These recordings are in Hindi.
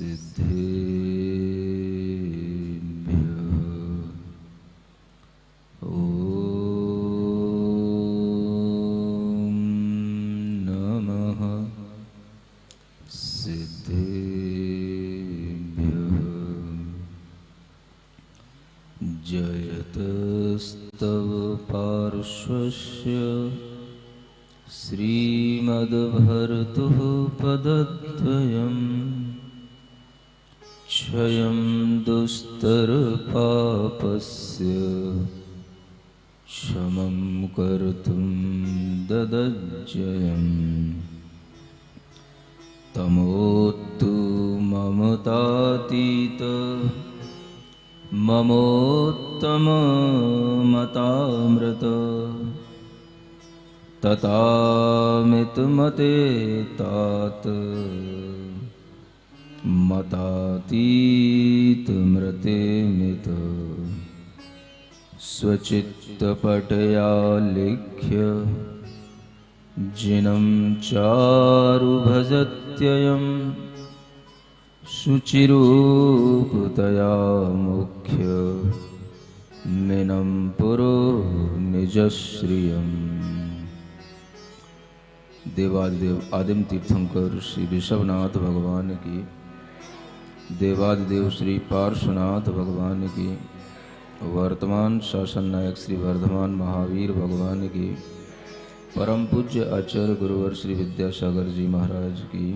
सिद्धेभ्यः ॐ नमः सिद्धेभ्यः। जयतस्तव पार्श्वस्य श्रीमद्भर्तुः पदद्वयम् क्षयं दुस्तरपापस्य क्षमं कर्तुं ददज्जयम्। तमोत्तु ममतातीत ममोत्तममतामृत ततामितमते तात मतातीतमृते मित। स्वचित्तपटया लिख्य जिनं चारु भजत्ययं शुचिरूपतया मुख्य मिनं पुरो निजश्रियम्। देवादिदेव आदिम तीर्थंकर श्री ऋषभनाथ भगवान की, देवादिदेव श्री पार्श्वनाथ भगवान की, वर्तमान शासन नायक श्री वर्धमान महावीर भगवान की, परम पूज्य आचार्य गुरुवर श्री विद्यासागर जी महाराज की।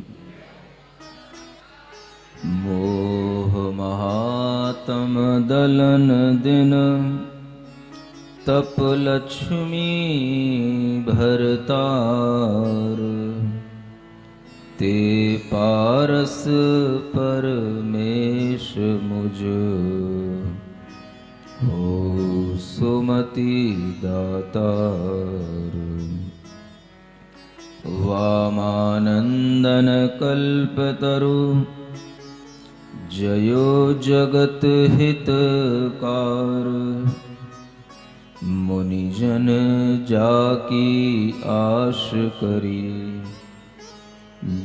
मोह महात्म दलन दिन तप लक्ष्मी भरतार। ते पारस परमेश मुझ हो सुमति दातार। वामानंदन कल्पतरु जयो जगत हितकार। मुनिजन जाकी आश करी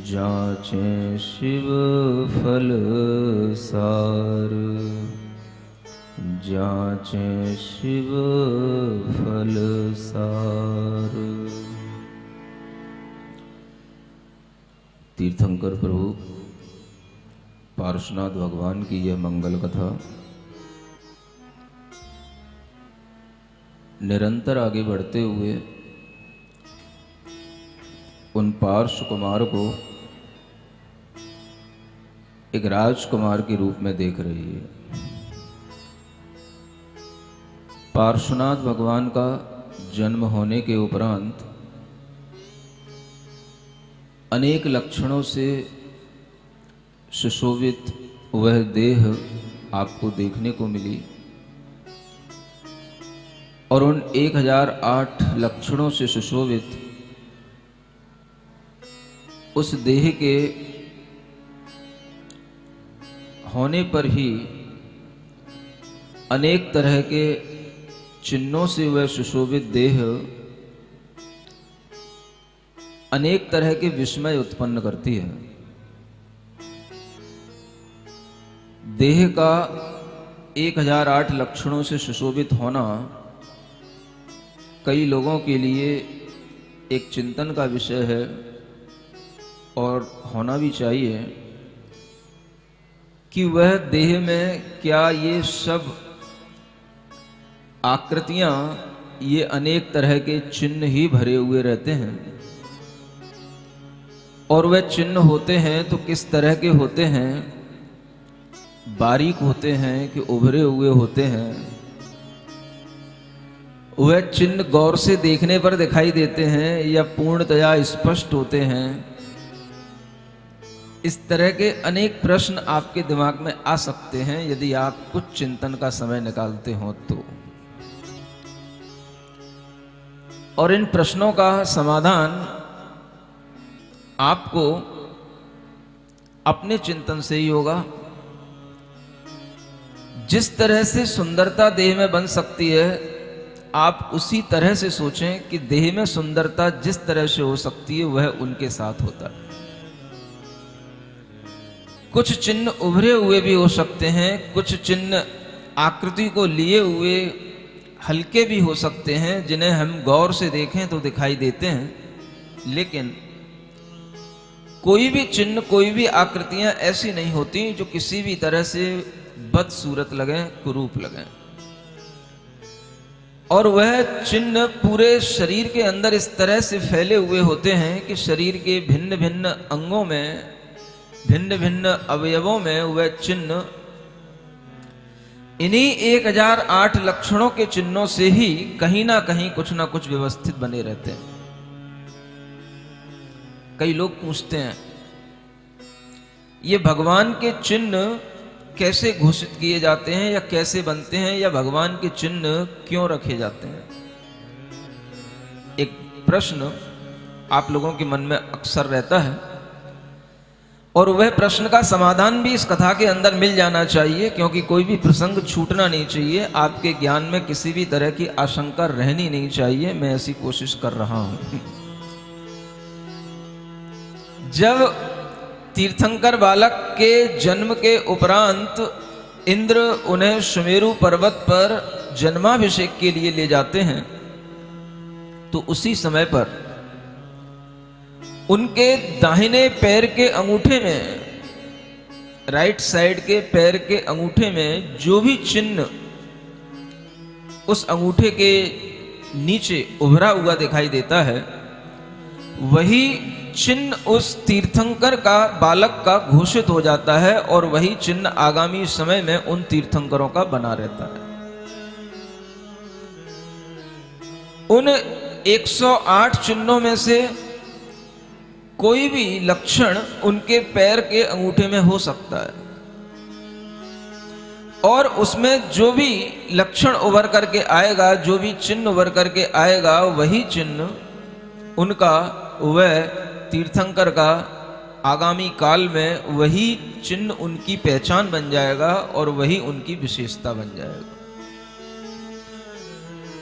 जाचे शिव फल सार। जाचे शिव फल सार। तीर्थंकर प्रभु पार्श्वनाथ भगवान की यह मंगल कथा निरंतर आगे बढ़ते हुए उन पार्श्व कुमार को एक राजकुमार के रूप में देख रही है। पार्श्वनाथ भगवान का जन्म होने के उपरांत अनेक लक्षणों से सुशोभित वह देह आपको देखने को मिली और उन 1008 लक्षणों से सुशोभित उस देह के होने पर ही अनेक तरह के चिन्हों से वह सुशोभित देह अनेक तरह के विस्मय उत्पन्न करती है। देह का 1008 लक्षणों से सुशोभित होना कई लोगों के लिए एक चिंतन का विषय है और होना भी चाहिए कि वह देह में क्या ये सब आकृतियां, ये अनेक तरह के चिन्ह ही भरे हुए रहते हैं और वह चिन्ह होते हैं तो किस तरह के होते हैं, बारीक होते हैं कि उभरे हुए होते हैं। वह चिन्ह गौर से देखने पर दिखाई देते हैं या पूर्णतया स्पष्ट होते हैं। इस तरह के अनेक प्रश्न आपके दिमाग में आ सकते हैं यदि आप कुछ चिंतन का समय निकालते हो तो। और इन प्रश्नों का समाधान आपको अपने चिंतन से ही होगा। जिस तरह से सुंदरता देह में बन सकती है, आप उसी तरह से सोचें कि देह में सुंदरता जिस तरह से हो सकती है वह उनके साथ होता है। कुछ चिन्ह उभरे हुए भी हो सकते हैं, कुछ चिन्ह आकृति को लिए हुए हल्के भी हो सकते हैं, जिन्हें हम गौर से देखें तो दिखाई देते हैं। लेकिन कोई भी चिन्ह, कोई भी आकृतियां ऐसी नहीं होती जो किसी भी तरह से बदसूरत लगें, कुरूप लगें। और वह चिन्ह पूरे शरीर के अंदर इस तरह से फैले हुए होते हैं कि शरीर के भिन्न भिन्न अंगों में, भिन्न भिन्न अवयवों में वह चिन्ह इन्हीं 1008 लक्षणों के चिन्हों से ही कहीं ना कहीं कुछ ना कुछ व्यवस्थित बने रहते हैं। कई लोग पूछते हैं ये भगवान के चिन्ह कैसे घोषित किए जाते हैं या कैसे बनते हैं, या भगवान के चिन्ह क्यों रखे जाते हैं। एक प्रश्न आप लोगों के मन में अक्सर रहता है, और वह प्रश्न का समाधान भी इस कथा के अंदर मिल जाना चाहिए, क्योंकि कोई भी प्रसंग छूटना नहीं चाहिए। आपके ज्ञान में किसी भी तरह की आशंका रहनी नहीं चाहिए। मैं ऐसी कोशिश कर रहा हूं। जब तीर्थंकर बालक के जन्म के उपरांत इंद्र उन्हें सुमेरु पर्वत पर जन्माभिषेक के लिए ले जाते हैं, तो उसी समय पर उनके दाहिने पैर के अंगूठे में, राइट साइड के पैर के अंगूठे में जो भी चिन्ह उस अंगूठे के नीचे उभरा हुआ दिखाई देता है, वही चिन्ह उस तीर्थंकर का, बालक का घोषित हो जाता है, और वही चिन्ह आगामी समय में उन तीर्थंकरों का बना रहता है। उन 108 चिन्हों में से कोई भी लक्षण उनके पैर के अंगूठे में हो सकता है, और उसमें जो भी लक्षण उभर करके आएगा, जो भी चिन्ह उभर करके आएगा, वही चिन्ह उनका, वह तीर्थंकर का आगामी काल में वही चिन्ह उनकी पहचान बन जाएगा और वही उनकी विशेषता बन जाएगा।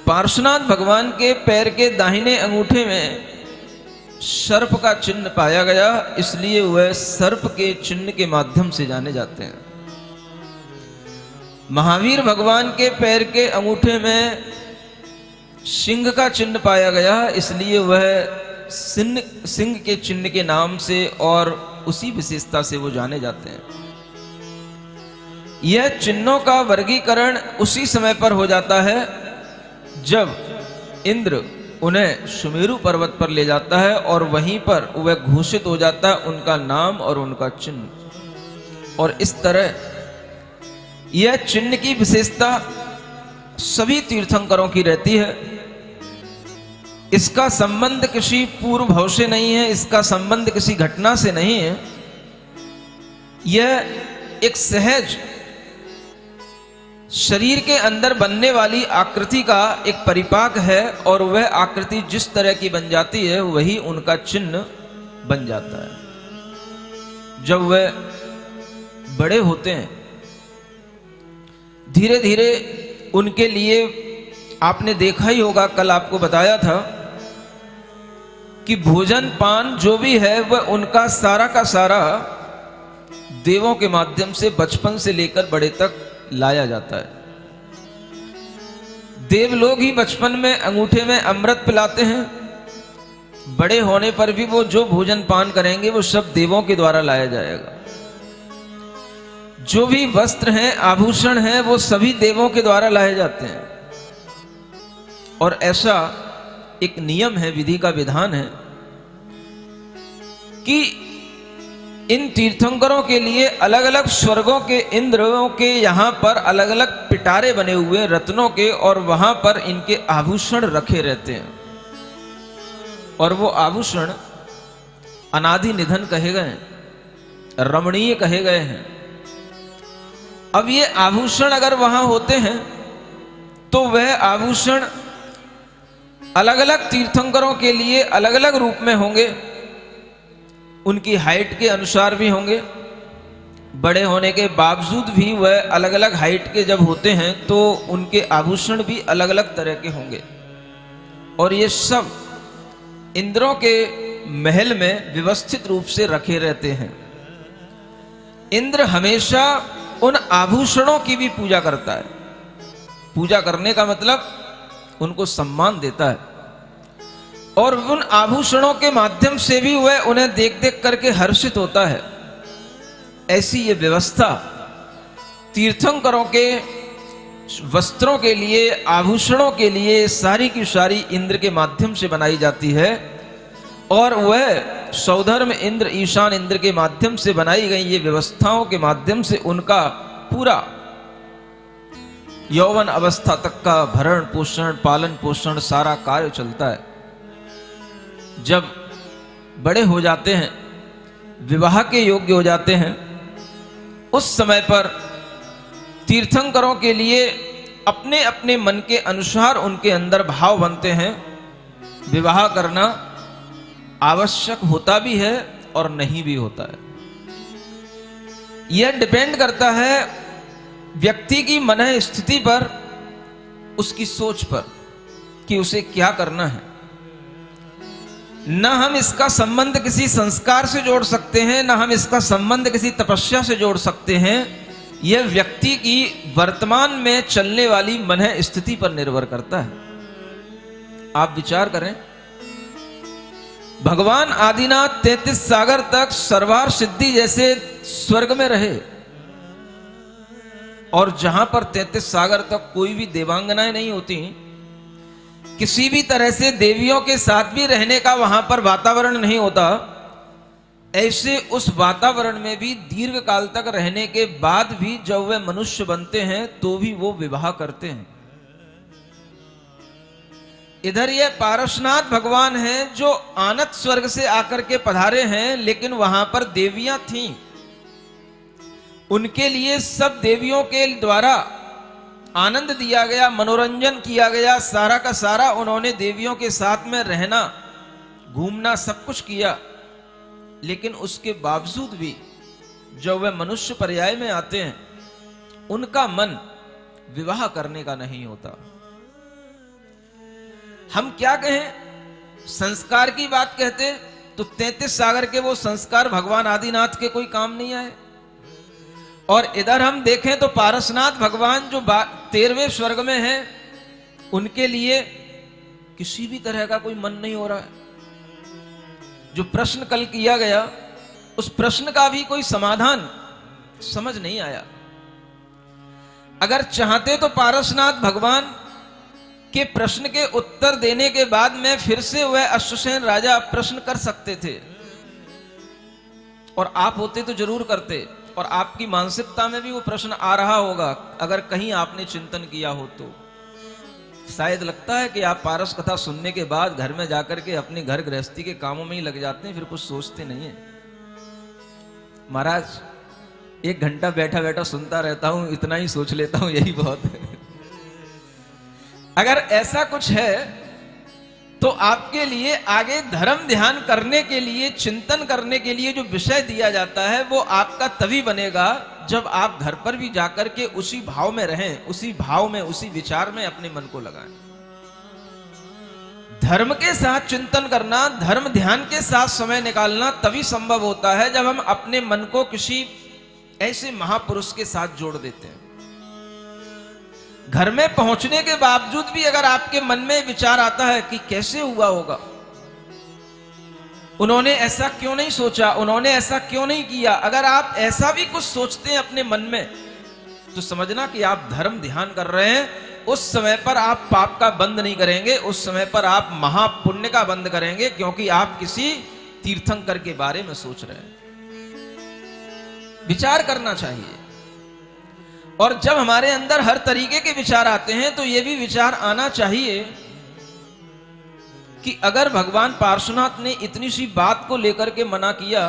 पार्श्वनाथ भगवान के पैर के दाहिने अंगूठे में सर्प का चिन्ह पाया गया, इसलिए वह सर्प के चिन्ह के माध्यम से जाने जाते हैं। महावीर भगवान के पैर के अंगूठे में सिंह का चिन्ह पाया गया, इसलिए वह सिंह के चिन्ह के नाम से और उसी विशेषता से वो जाने जाते हैं। यह चिन्हों का वर्गीकरण उसी समय पर हो जाता है जब इंद्र उन्हें सुमेरु पर्वत पर ले जाता है, और वहीं पर वह घोषित हो जाता है उनका नाम और उनका चिन्ह। और इस तरह यह चिन्ह की विशेषता सभी तीर्थंकरों की रहती है। इसका संबंध किसी पूर्व भाव से नहीं है, इसका संबंध किसी घटना से नहीं है। यह एक सहज शरीर के अंदर बनने वाली आकृति का एक परिपाक है, और वह आकृति जिस तरह की बन जाती है वही उनका चिन्ह बन जाता है। जब वह बड़े होते हैं, धीरे धीरे उनके लिए, आपने देखा ही होगा, कल आपको बताया था कि भोजन पान जो भी है वह उनका सारा का सारा देवों के माध्यम से बचपन से लेकर बड़े तक लाया जाता है। देव लोग ही बचपन में अंगूठे में अमृत पिलाते हैं, बड़े होने पर भी वो जो भोजन पान करेंगे वो सब देवों के द्वारा लाया जाएगा। जो भी वस्त्र हैं, आभूषण हैं, वो सभी देवों के द्वारा लाए जाते हैं। और ऐसा एक नियम है, विधि का विधान है कि इन तीर्थंकरों के लिए अलग अलग स्वर्गों के इंद्रों के यहां पर अलग अलग पिटारे बने हुए रत्नों के, और वहां पर इनके आभूषण रखे रहते हैं। और वो आभूषण अनादि निधन कहे गए हैं, रमणीय कहे गए हैं। अब ये आभूषण अगर वहां होते हैं तो वह आभूषण अलग अलग तीर्थंकरों के लिए अलग अलग रूप में होंगे, उनकी हाइट के अनुसार भी होंगे। बड़े होने के बावजूद भी वह अलग अलग हाइट के जब होते हैं तो उनके आभूषण भी अलग अलग तरह के होंगे। और ये सब इंद्रों के महल में व्यवस्थित रूप से रखे रहते हैं। इंद्र हमेशा उन आभूषणों की भी पूजा करता है। पूजा करने का मतलब उनको सम्मान देता है, और उन आभूषणों के माध्यम से भी वह उन्हें देख देख करके हर्षित होता है। ऐसी ये व्यवस्था तीर्थंकरों के वस्त्रों के लिए, आभूषणों के लिए सारी की सारी इंद्र के माध्यम से बनाई जाती है, और वह सौधर्म इंद्र, ईशान इंद्र के माध्यम से बनाई गई ये व्यवस्थाओं के माध्यम से उनका पूरा यौवन अवस्था तक का भरण पोषण, पालन पोषण सारा कार्य चलता है। जब बड़े हो जाते हैं, विवाह के योग्य हो जाते हैं, उस समय पर तीर्थंकरों के लिए अपने अपने मन के अनुसार उनके अंदर भाव बनते हैं। विवाह करना आवश्यक होता भी है और नहीं भी होता है। यह डिपेंड करता है व्यक्ति की मन स्थिति पर, उसकी सोच पर कि उसे क्या करना है। न हम इसका संबंध किसी संस्कार से जोड़ सकते हैं, न हम इसका संबंध किसी तपस्या से जोड़ सकते हैं। यह व्यक्ति की वर्तमान में चलने वाली मन स्थिति पर निर्भर करता है। आप विचार करें, भगवान आदिनाथ 33 सागर तक सर्वार सिद्धि जैसे स्वर्ग में रहे, और जहां पर 33 सागर तक कोई भी देवांगनाएं नहीं होती, किसी भी तरह से देवियों के साथ भी रहने का वहां पर वातावरण नहीं होता, ऐसे उस वातावरण में भी दीर्घ काल तक रहने के बाद भी जब वे मनुष्य बनते हैं तो भी वो विवाह करते हैं। इधर ये पारसनाथ भगवान हैं जो आनत स्वर्ग से आकर के पधारे हैं, लेकिन वहां पर देवियां थीं। उनके लिए सब देवियों के द्वारा आनंद दिया गया, मनोरंजन किया गया, सारा का सारा उन्होंने देवियों के साथ में रहना, घूमना, सब कुछ किया। लेकिन उसके बावजूद भी जब वे मनुष्य पर्याय में आते हैं, उनका मन विवाह करने का नहीं होता। हम क्या कहें, संस्कार की बात कहते तो 33 सागर के वो संस्कार भगवान आदिनाथ के कोई काम नहीं आए। और इधर हम देखें तो पारसनाथ भगवान जो 13वें स्वर्ग में हैं, उनके लिए किसी भी तरह का कोई मन नहीं हो रहा है। जो प्रश्न कल किया गया, उस प्रश्न का भी कोई समाधान समझ नहीं आया। अगर चाहते तो पारसनाथ भगवान के प्रश्न के उत्तर देने के बाद में फिर से वह अश्वसेन राजा प्रश्न कर सकते थे, और आप होते तो जरूर करते, और आपकी मानसिकता में भी वो प्रश्न आ रहा होगा अगर कहीं आपने चिंतन किया हो तो। शायद लगता है कि आप पारस कथा सुनने के बाद घर में जाकर के अपने घर गृहस्थी के कामों में ही लग जाते हैं, फिर कुछ सोचते नहीं है। महाराज 1 घंटा बैठा बैठा सुनता रहता हूं, इतना ही सोच लेता हूं, यही बहुत है। अगर ऐसा कुछ है तो आपके लिए आगे धर्म ध्यान करने के लिए, चिंतन करने के लिए जो विषय दिया जाता है वो आपका तभी बनेगा जब आप घर पर भी जाकर के उसी भाव में रहें, उसी भाव में, उसी विचार में अपने मन को लगाएं। धर्म के साथ चिंतन करना, धर्म ध्यान के साथ समय निकालना तभी संभव होता है जब हम अपने मन को किसी ऐसे महापुरुष के साथ जोड़ देते हैं। घर में पहुंचने के बावजूद भी अगर आपके मन में विचार आता है कि कैसे हुआ होगा, उन्होंने ऐसा क्यों नहीं सोचा, उन्होंने ऐसा क्यों नहीं किया, अगर आप ऐसा भी कुछ सोचते हैं अपने मन में, तो समझना कि आप धर्म ध्यान कर रहे हैं। उस समय पर आप पाप का बंद नहीं करेंगे, उस समय पर आप महापुण्य का बंद करेंगे, क्योंकि आप किसी तीर्थंकर के बारे में सोच रहे हैं। विचार करना चाहिए। और जब हमारे अंदर हर तरीके के विचार आते हैं तो यह भी विचार आना चाहिए कि अगर भगवान पार्श्वनाथ ने इतनी सी बात को लेकर के मना किया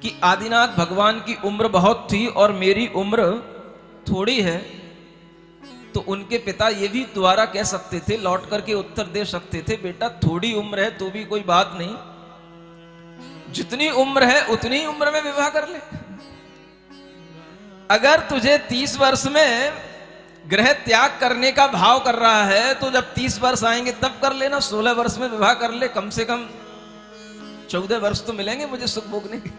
कि आदिनाथ भगवान की उम्र बहुत थी और मेरी उम्र थोड़ी है, तो उनके पिता ये भी दोबारा कह सकते थे, लौट करके उत्तर दे सकते थे, बेटा थोड़ी उम्र है तो भी कोई बात नहीं, जितनी उम्र है उतनी उम्र में विवाह कर ले। अगर तुझे 30 वर्ष में गृह त्याग करने का भाव कर रहा है तो जब 30 वर्ष आएंगे तब कर लेना, 16 वर्ष में विवाह कर ले, कम से कम 14 वर्ष तो मिलेंगे मुझे सुख भोगने के।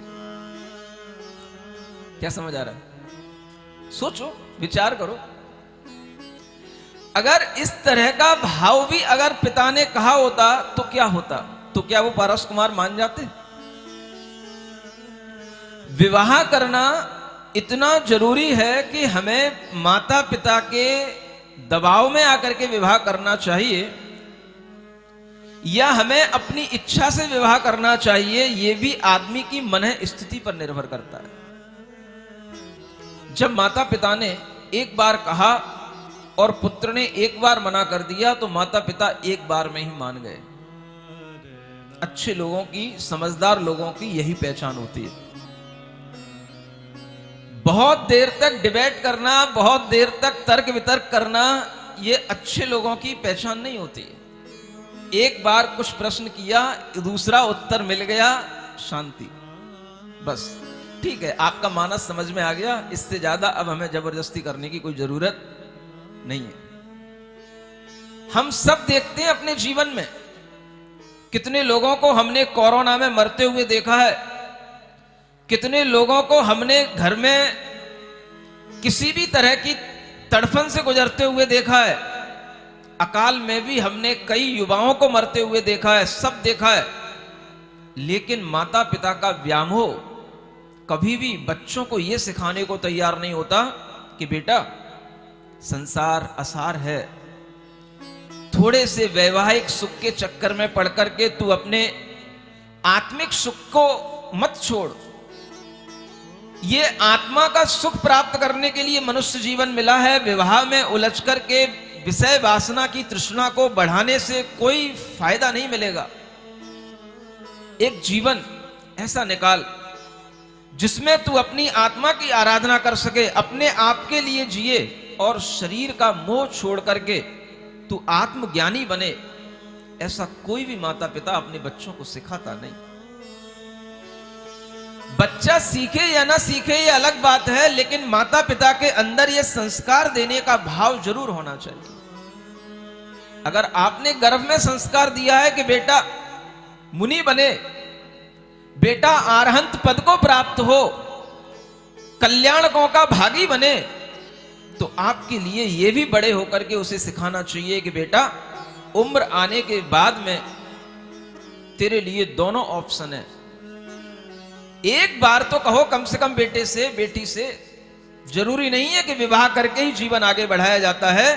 क्या समझ आ रहा है? सोचो, विचार करो। अगर इस तरह का भाव भी अगर पिता ने कहा होता तो क्या होता? तो क्या वो पारस कुमार मान जाते? विवाह करना इतना जरूरी है कि हमें माता पिता के दबाव में आकर के विवाह करना चाहिए या हमें अपनी इच्छा से विवाह करना चाहिए, यह भी आदमी की मन स्थिति पर निर्भर करता है। जब माता पिता ने एक बार कहा और पुत्र ने एक बार मना कर दिया तो माता पिता एक बार में ही मान गए। अच्छे लोगों की, समझदार लोगों की यही पहचान होती है। बहुत देर तक डिबेट करना, बहुत देर तक तर्क वितर्क करना, यह अच्छे लोगों की पहचान नहीं होती है। एक बार कुछ प्रश्न किया, दूसरा उत्तर मिल गया, शांति, बस ठीक है, आपका मानस समझ में आ गया, इससे ज्यादा अब हमें जबरदस्ती करने की कोई जरूरत नहीं है। हम सब देखते हैं अपने जीवन में, कितने लोगों को हमने कोरोना में मरते हुए देखा है, कितने लोगों को हमने घर में किसी भी तरह की तड़फन से गुजरते हुए देखा है। अकाल में भी हमने कई युवाओं को मरते हुए देखा है, सब देखा है। लेकिन माता पिता का व्यामोह कभी भी बच्चों को यह सिखाने को तैयार नहीं होता कि बेटा संसार असार है, थोड़े से वैवाहिक सुख के चक्कर में पड़ करके तू अपने आत्मिक सुख को मत छोड़। ये आत्मा का सुख प्राप्त करने के लिए मनुष्य जीवन मिला है। विवाह में उलझ करके विषय वासना की तृष्णा को बढ़ाने से कोई फायदा नहीं मिलेगा। एक जीवन ऐसा निकाल जिसमें तू अपनी आत्मा की आराधना कर सके, अपने आप के लिए जिए और शरीर का मोह छोड़ करके तू आत्मज्ञानी बने। ऐसा कोई भी माता पिता अपने बच्चों को सिखाता नहीं। बच्चा सीखे या ना सीखे ये अलग बात है, लेकिन माता पिता के अंदर ये संस्कार देने का भाव जरूर होना चाहिए। अगर आपने गर्भ में संस्कार दिया है कि बेटा मुनि बने, बेटा आरहंत पद को प्राप्त हो, कल्याणकों का भागी बने, तो आपके लिए यह भी बड़े होकर के उसे सिखाना चाहिए कि बेटा उम्र आने के बाद में तेरे लिए दोनों ऑप्शन है। एक बार तो कहो कम से कम बेटे से, बेटी से। जरूरी नहीं है कि विवाह करके ही जीवन आगे बढ़ाया जाता है,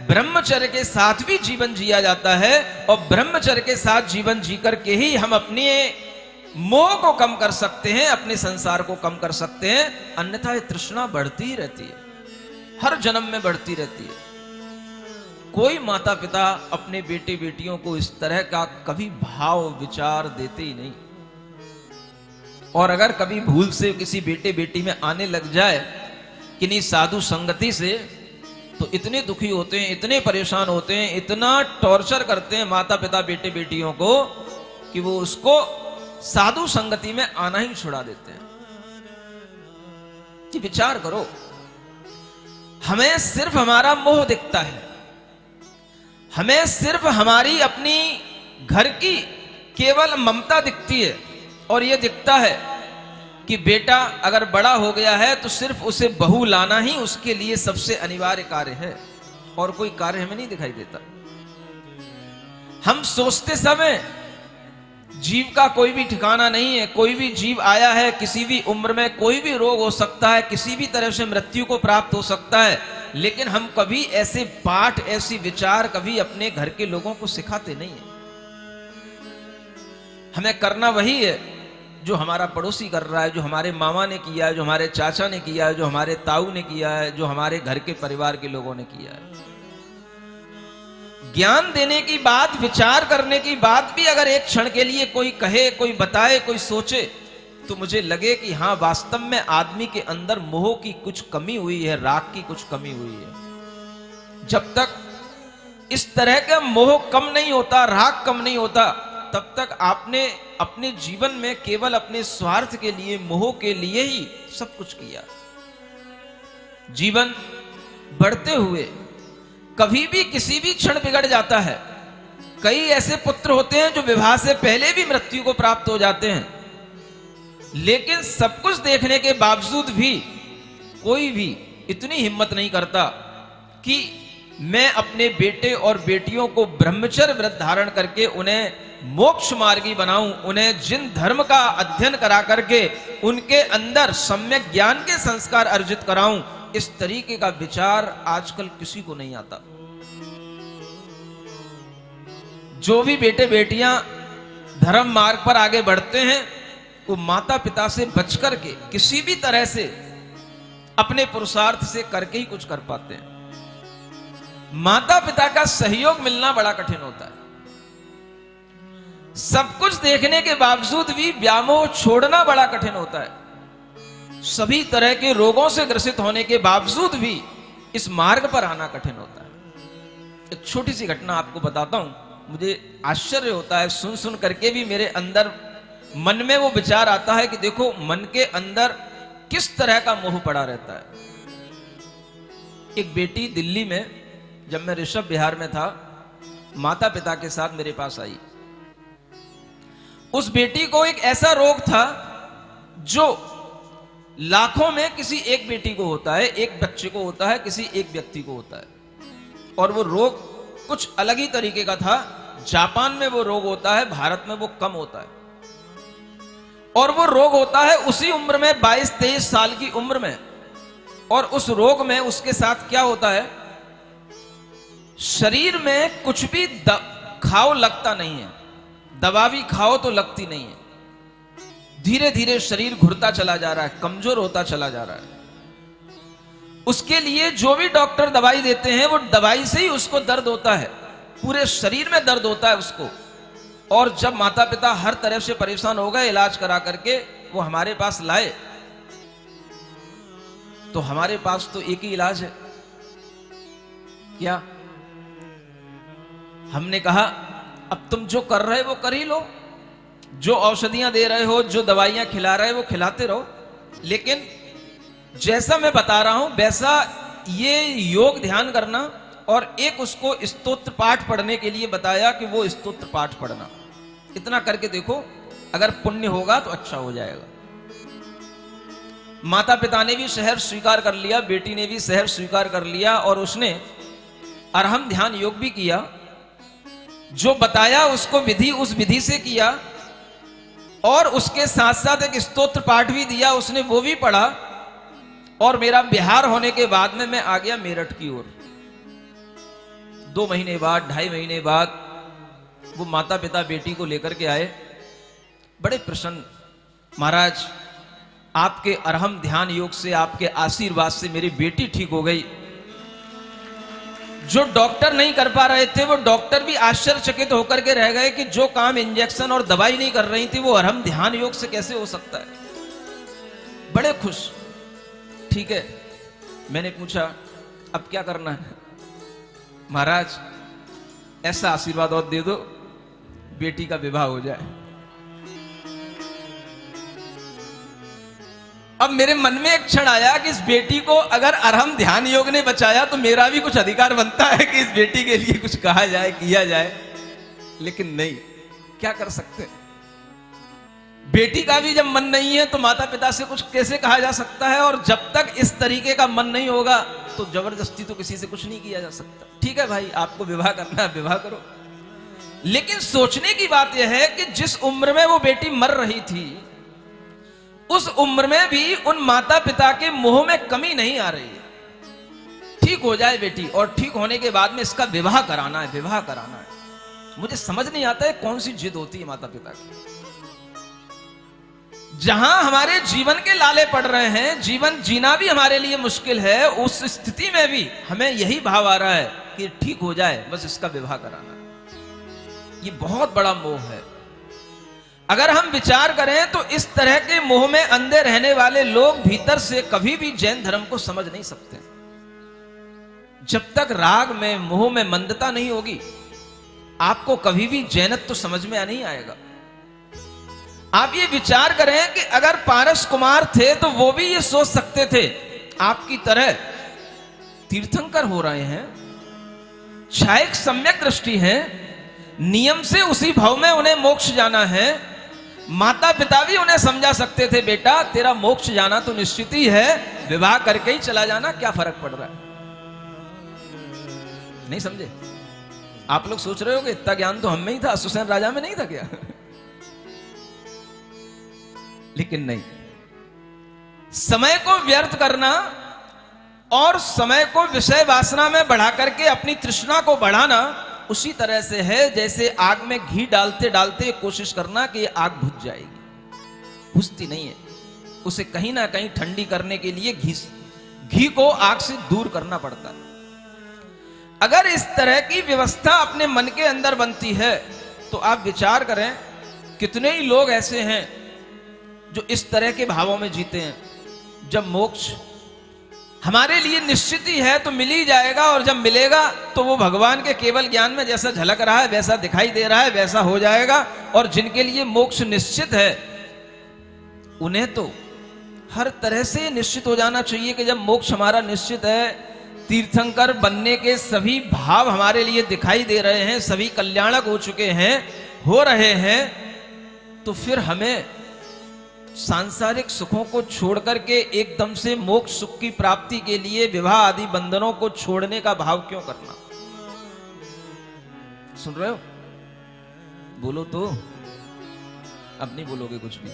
ब्रह्मचर्य के साथ भी जीवन जिया जाता है और ब्रह्मचर्य के साथ जीवन जी करके ही हम अपने मोह को कम कर सकते हैं, अपने संसार को कम कर सकते हैं। अन्यथा ये तृष्णा बढ़ती ही रहती है, हर जन्म में बढ़ती रहती है। कोई माता पिता अपने बेटे बेटियों को इस तरह का कभी भाव विचार देते ही नहीं। और अगर कभी भूल से किसी बेटे बेटी में आने लग जाए किन्हीं साधु संगति से, तो इतने दुखी होते हैं, इतने परेशान होते हैं, इतना टॉर्चर करते हैं माता पिता बेटे बेटियों को कि वो उसको साधु संगति में आना ही छुड़ा देते हैं। कि विचार करो, हमें सिर्फ हमारा मोह दिखता है, हमें सिर्फ हमारी अपनी घर की केवल ममता दिखती है और यह दिखता है कि बेटा अगर बड़ा हो गया है तो सिर्फ उसे बहू लाना ही उसके लिए सबसे अनिवार्य कार्य है, और कोई कार्य हमें नहीं दिखाई देता। हम सोचते समय जीव का कोई भी ठिकाना नहीं है। कोई भी जीव आया है, किसी भी उम्र में कोई भी रोग हो सकता है, किसी भी तरह से मृत्यु को प्राप्त हो सकता है, लेकिन हम कभी ऐसे पाठ, ऐसी विचार कभी अपने घर के लोगों को सिखाते नहीं है। हमें करना वही है जो हमारा पड़ोसी कर रहा है, जो हमारे मामा ने किया है, जो हमारे चाचा ने किया है, जो हमारे ताऊ ने किया है, जो हमारे घर के परिवार के लोगों ने किया है। ज्ञान देने की बात, विचार करने की बात भी अगर एक क्षण के लिए कोई कहे, कोई बताए, कोई सोचे, तो मुझे लगे कि हाँ वास्तव में आदमी के अंदर मोह की कुछ कमी हुई है, राग की कुछ कमी हुई है। जब तक इस तरह का मोह कम नहीं होता, राग कम नहीं होता, तब तक आपने अपने जीवन में केवल अपने स्वार्थ के लिए, मोह के लिए ही सब कुछ किया। जीवन बढ़ते हुए कभी भी किसी भी क्षण बिगड़ जाता है। कई ऐसे पुत्र होते हैं जो विवाह से पहले भी मृत्यु को प्राप्त हो जाते हैं, लेकिन सब कुछ देखने के बावजूद भी कोई भी इतनी हिम्मत नहीं करता कि मैं अपने बेटे और बेटियों को ब्रह्मचर्य व्रत धारण करके उन्हें मोक्ष मार्गी बनाऊं, उन्हें जिन धर्म का अध्ययन करा करके उनके अंदर सम्यक ज्ञान के संस्कार अर्जित कराऊं, इस तरीके का विचार आजकल किसी को नहीं आता। जो भी बेटे बेटियां धर्म मार्ग पर आगे बढ़ते हैं वो माता पिता से बचकर के किसी भी तरह से अपने पुरुषार्थ से करके ही कुछ कर पाते हैं। माता पिता का सहयोग मिलना बड़ा कठिन होता है। सब कुछ देखने के बावजूद भी व्यामोह छोड़ना बड़ा कठिन होता है। सभी तरह के रोगों से ग्रसित होने के बावजूद भी इस मार्ग पर आना कठिन होता है। एक छोटी सी घटना आपको बताता हूं, मुझे आश्चर्य होता है सुन सुन करके भी। मेरे अंदर मन में वो विचार आता है कि देखो मन के अंदर किस तरह का मोह पड़ा रहता है। एक बेटी दिल्ली में, जब मैं ऋषभ विहार में था, माता पिता के साथ मेरे पास आई। उस बेटी को एक ऐसा रोग था जो लाखों में किसी एक बेटी को होता है, एक बच्चे को होता है, किसी एक व्यक्ति को होता है। और वो रोग कुछ अलग ही तरीके का था। जापान में वो रोग होता है, भारत में वो कम होता है। और वो रोग होता है उसी उम्र में, 22-23 साल की उम्र में। और उस रोग में उसके साथ क्या होता है, शरीर में कुछ भी खाओ लगता नहीं है, दवा भी खाओ तो लगती नहीं है। धीरे धीरे शरीर घुरता चला जा रहा है, कमजोर होता चला जा रहा है। उसके लिए जो भी डॉक्टर दवाई देते हैं वो दवाई से ही उसको दर्द होता है, पूरे शरीर में दर्द होता है उसको। और जब माता पिता हर तरफ से परेशान हो गए इलाज करा करके, वो हमारे पास लाए, तो हमारे पास तो एक ही इलाज है। क्या? हमने कहा अब तुम जो कर रहे हो वो कर ही लो, जो औषधियां दे रहे हो, जो दवाइयां खिला रहे हो वो खिलाते रहो, लेकिन जैसा मैं बता रहा हूं वैसा ये योग ध्यान करना, और एक उसको स्तोत्र पाठ पढ़ने के लिए बताया कि वो स्तोत्र पाठ पढ़ना। इतना करके देखो, अगर पुण्य होगा तो अच्छा हो जाएगा। माता पिता ने भी शहर स्वीकार कर लिया, बेटी ने भी शहर स्वीकार कर लिया, और उसने अरहम ध्यान योग भी किया। जो बताया उसको विधि, उस विधि से किया, और उसके साथ साथ एक स्तोत्र पाठ भी दिया उसने, वो भी पढ़ा। और मेरा बिहार होने के बाद में मैं आ गया मेरठ की ओर। 2 महीने बाद, 2.5 महीने बाद वो माता पिता बेटी को लेकर के आए, बड़े प्रसन्न। महाराज आपके अरहम ध्यान योग से, आपके आशीर्वाद से मेरी बेटी ठीक हो गई। जो डॉक्टर नहीं कर पा रहे थे वो डॉक्टर भी आश्चर्यचकित होकर के रह गए कि जो काम इंजेक्शन और दवाई नहीं कर रही थी वो अरहम ध्यान योग से कैसे हो सकता है। बड़े खुश। ठीक है, मैंने पूछा अब क्या करना है? महाराज ऐसा आशीर्वाद और दे दो बेटी का विवाह हो जाए। अब मेरे मन में एक क्षण आया कि इस बेटी को अगर अरहम ध्यान योग ने बचाया तो मेरा भी कुछ अधिकार बनता है कि इस बेटी के लिए कुछ कहा जाए, किया जाए। लेकिन नहीं, क्या कर सकते? बेटी का भी जब मन नहीं है तो माता पिता से कुछ कैसे कहा जा सकता है? और जब तक इस तरीके का मन नहीं होगा तो जबरदस्ती तो किसी से कुछ नहीं किया जा सकता। ठीक है भाई, आपको विवाह करना है विवाह करो। लेकिन सोचने की बात यह है कि जिस उम्र में वो बेटी मर रही थी उस उम्र में भी उन माता पिता के मुंह में कमी नहीं आ रही है। ठीक हो जाए बेटी, और ठीक होने के बाद में इसका विवाह कराना है, विवाह कराना है। मुझे समझ नहीं आता है कौन सी जिद होती है माता पिता की। जहां हमारे जीवन के लाले पड़ रहे हैं, जीवन जीना भी हमारे लिए मुश्किल है, उस स्थिति में भी हमें यही भाव आ रहा है कि ठीक हो जाए, बस इसका विवाह कराना है। ये बहुत बड़ा मोह है। अगर हम विचार करें तो इस तरह के मोह में अंधे रहने वाले लोग भीतर से कभी भी जैन धर्म को समझ नहीं सकते। जब तक राग में, मोह में मंदता नहीं होगी, आपको कभी भी जैनत्व तो समझ में नहीं आएगा। आप ये विचार करें कि अगर पारस कुमार थे तो वो भी ये सोच सकते थे आपकी तरह तीर्थंकर हो रहे हैं, छायक सम्यक दृष्टि है, नियम से उसी भाव में उन्हें मोक्ष जाना है, माता पिता भी उन्हें समझा सकते थे, बेटा तेरा मोक्ष जाना तो निश्चित ही है, विवाह करके ही चला जाना, क्या फर्क पड़ रहा है। नहीं समझे? आप लोग सोच रहे हो कि इतना ज्ञान तो हम में ही था, सुसैन राजा में नहीं था क्या? लेकिन नहीं, समय को व्यर्थ करना और समय को विषय वासना में बढ़ा करके अपनी तृष्णा को बढ़ाना उसी तरह से है जैसे आग में घी डालते डालते कोशिश करना कि ये आग बुझ जाएगी, बुझती नहीं है। उसे कहीं ना कहीं ठंडी करने के लिए घी को आग से दूर करना पड़ता है। अगर इस तरह की व्यवस्था अपने मन के अंदर बनती है तो आप विचार करें, कितने ही लोग ऐसे हैं जो इस तरह के भावों में जीते हैं। जब मोक्ष हमारे लिए निश्चित ही है तो मिल ही जाएगा, और जब मिलेगा तो वो भगवान के केवल ज्ञान में जैसा झलक रहा है, वैसा दिखाई दे रहा है, वैसा हो जाएगा। और जिनके लिए मोक्ष निश्चित है उन्हें तो हर तरह से निश्चित हो जाना चाहिए कि जब मोक्ष हमारा निश्चित है, तीर्थंकर बनने के सभी भाव हमारे लिए दिखाई दे रहे हैं, सभी कल्याणक हो चुके हैं, हो रहे हैं, तो फिर हमें सांसारिक सुखों को छोड़ करके एकदम से मोक्ष सुख की प्राप्ति के लिए विवाह आदि बंधनों को छोड़ने का भाव क्यों करना? सुन रहे हो? बोलो तो। अब नहीं बोलोगे कुछ भी।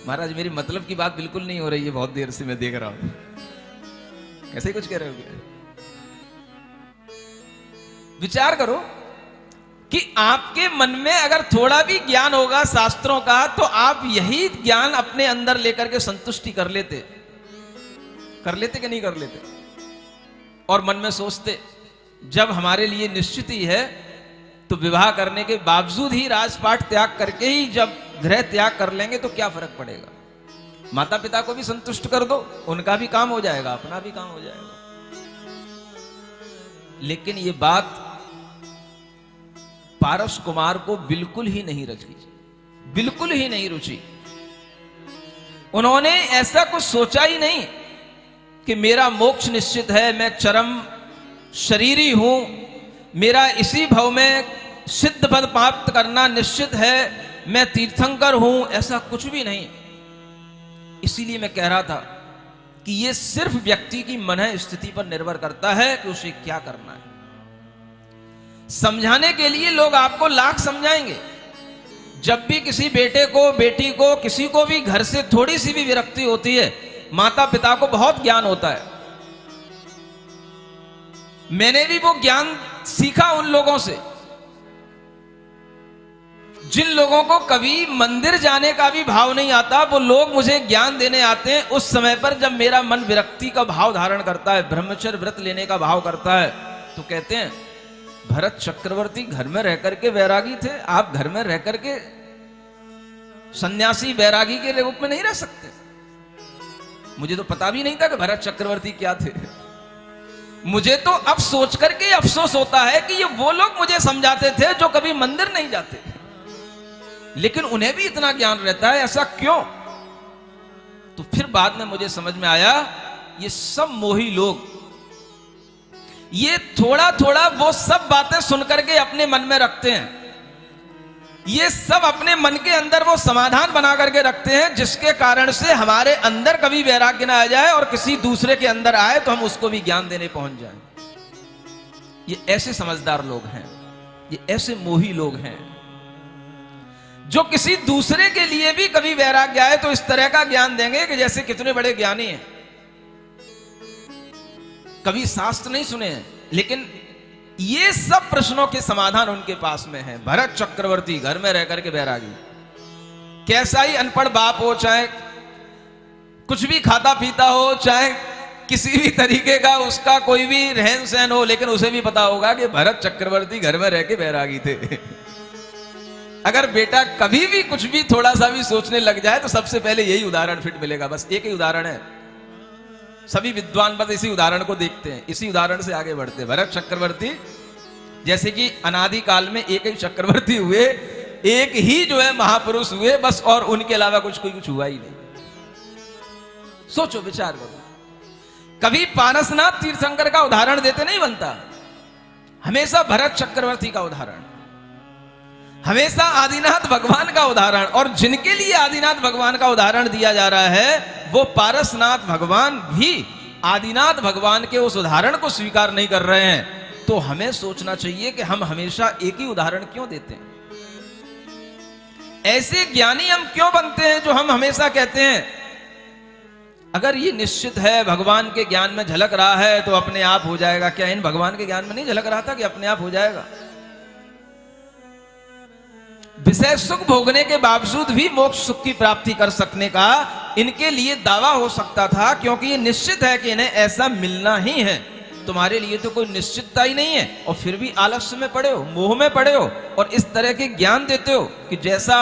महाराज मेरी मतलब की बात बिल्कुल नहीं हो रही है, बहुत देर से मैं देख रहा हूं। कैसे कुछ कह रहे हो? विचार करो कि आपके मन में अगर थोड़ा भी ज्ञान होगा शास्त्रों का, तो आप यही ज्ञान अपने अंदर लेकर के संतुष्टि कर लेते कि नहीं कर लेते? और मन में सोचते, जब हमारे लिए निश्चित ही है तो विवाह करने के बावजूद ही राजपाट त्याग करके ही जब गृह त्याग कर लेंगे तो क्या फर्क पड़ेगा? माता पिता को भी संतुष्ट कर दो, उनका भी काम हो जाएगा, अपना भी काम हो जाएगा। लेकिन ये बात पारस कुमार को बिल्कुल ही नहीं रची, बिल्कुल ही नहीं रुचि। उन्होंने ऐसा कुछ सोचा ही नहीं कि मेरा मोक्ष निश्चित है, मैं चरम शरीरी हूं, मेरा इसी भव में सिद्ध पद प्राप्त करना निश्चित है, मैं तीर्थंकर हूं, ऐसा कुछ भी नहीं। इसीलिए मैं कह रहा था कि यह सिर्फ व्यक्ति की मन स्थिति पर निर्भर करता है कि उसे क्या करना है। समझाने के लिए लोग आपको लाख समझाएंगे। जब भी किसी बेटे को, बेटी को, किसी को भी घर से थोड़ी सी भी विरक्ति होती है, माता पिता को बहुत ज्ञान होता है। मैंने भी वो ज्ञान सीखा उन लोगों से जिन लोगों को कभी मंदिर जाने का भी भाव नहीं आता। वो लोग मुझे ज्ञान देने आते हैं उस समय पर जब मेरा मन विरक्ति का भाव धारण करता है, ब्रह्मचर्य व्रत लेने का भाव करता है। तो कहते हैं भरत चक्रवर्ती घर में रह करके वैरागी थे, आप घर में रह करके सन्यासी वैरागी के रूप में नहीं रह सकते। मुझे तो पता भी नहीं था कि भरत चक्रवर्ती क्या थे। मुझे तो अब सोच करके अफसोस होता है कि ये वो लोग मुझे समझाते थे जो कभी मंदिर नहीं जाते, लेकिन उन्हें भी इतना ज्ञान रहता है, ऐसा क्यों? तो फिर बाद में मुझे समझ में आया, ये सब मोही लोग ये थोड़ा थोड़ा वो सब बातें सुन करके अपने मन में रखते हैं। ये सब अपने मन के अंदर वो समाधान बना करके रखते हैं जिसके कारण से हमारे अंदर कभी वैराग्य ना आ जाए और किसी दूसरे के अंदर आए तो हम उसको भी ज्ञान देने पहुंच जाएं। ये ऐसे समझदार लोग हैं, ये ऐसे मोही लोग हैं जो किसी दूसरे के लिए भी कभी वैराग्य आए तो इस तरह का ज्ञान देंगे कि जैसे कितने बड़े ज्ञानी हैं। कभी शास्त्र नहीं सुने हैं, लेकिन ये सब प्रश्नों के समाधान उनके पास में है। भरत चक्रवर्ती घर में रह करके वैरागी, कैसा ही अनपढ़ बाप हो, चाहे कुछ भी खाता पीता हो, चाहे किसी भी तरीके का उसका कोई भी रहन सहन हो, लेकिन उसे भी पता होगा कि भरत चक्रवर्ती घर में रह के वैरागी थे। अगर बेटा कभी भी कुछ भी थोड़ा सा भी सोचने लग जाए तो सबसे पहले यही उदाहरण फिट मिलेगा। बस एक ही उदाहरण है, सभी विद्वान बस इसी उदाहरण को देखते हैं, इसी उदाहरण से आगे बढ़ते हैं। भरत चक्रवर्ती जैसे कि अनादि काल में एक ही चक्रवर्ती हुए, एक ही जो है महापुरुष हुए बस, और उनके अलावा कुछ हुआ ही नहीं। सोचो, विचार करो। कभी पारसनाथ तीर्थंकर का उदाहरण देते नहीं बनता, हमेशा भरत चक्रवर्ती का उदाहरण, हमेशा आदिनाथ भगवान का उदाहरण, और जिनके लिए आदिनाथ भगवान का उदाहरण दिया जा रहा है वो पारसनाथ भगवान भी आदिनाथ भगवान के उस उदाहरण को स्वीकार नहीं कर रहे हैं। तो हमें सोचना चाहिए कि हम हमेशा एक ही उदाहरण क्यों देते हैं, ऐसे ज्ञानी हम क्यों बनते हैं जो हम हमेशा कहते हैं अगर ये निश्चित है भगवान के ज्ञान में झलक रहा है तो अपने आप हो जाएगा। क्या इन भगवान के ज्ञान में नहीं झलक रहा था कि अपने आप हो जाएगा? विषय सुख भोगने के बावजूद भी मोक्ष सुख की प्राप्ति कर सकने का इनके लिए दावा हो सकता था, क्योंकि ये निश्चित है कि इन्हें ऐसा मिलना ही है। तुम्हारे लिए तो कोई निश्चितता ही नहीं है और फिर भी आलस्य में पड़े हो, मोह में पड़े हो और इस तरह के ज्ञान देते हो कि जैसा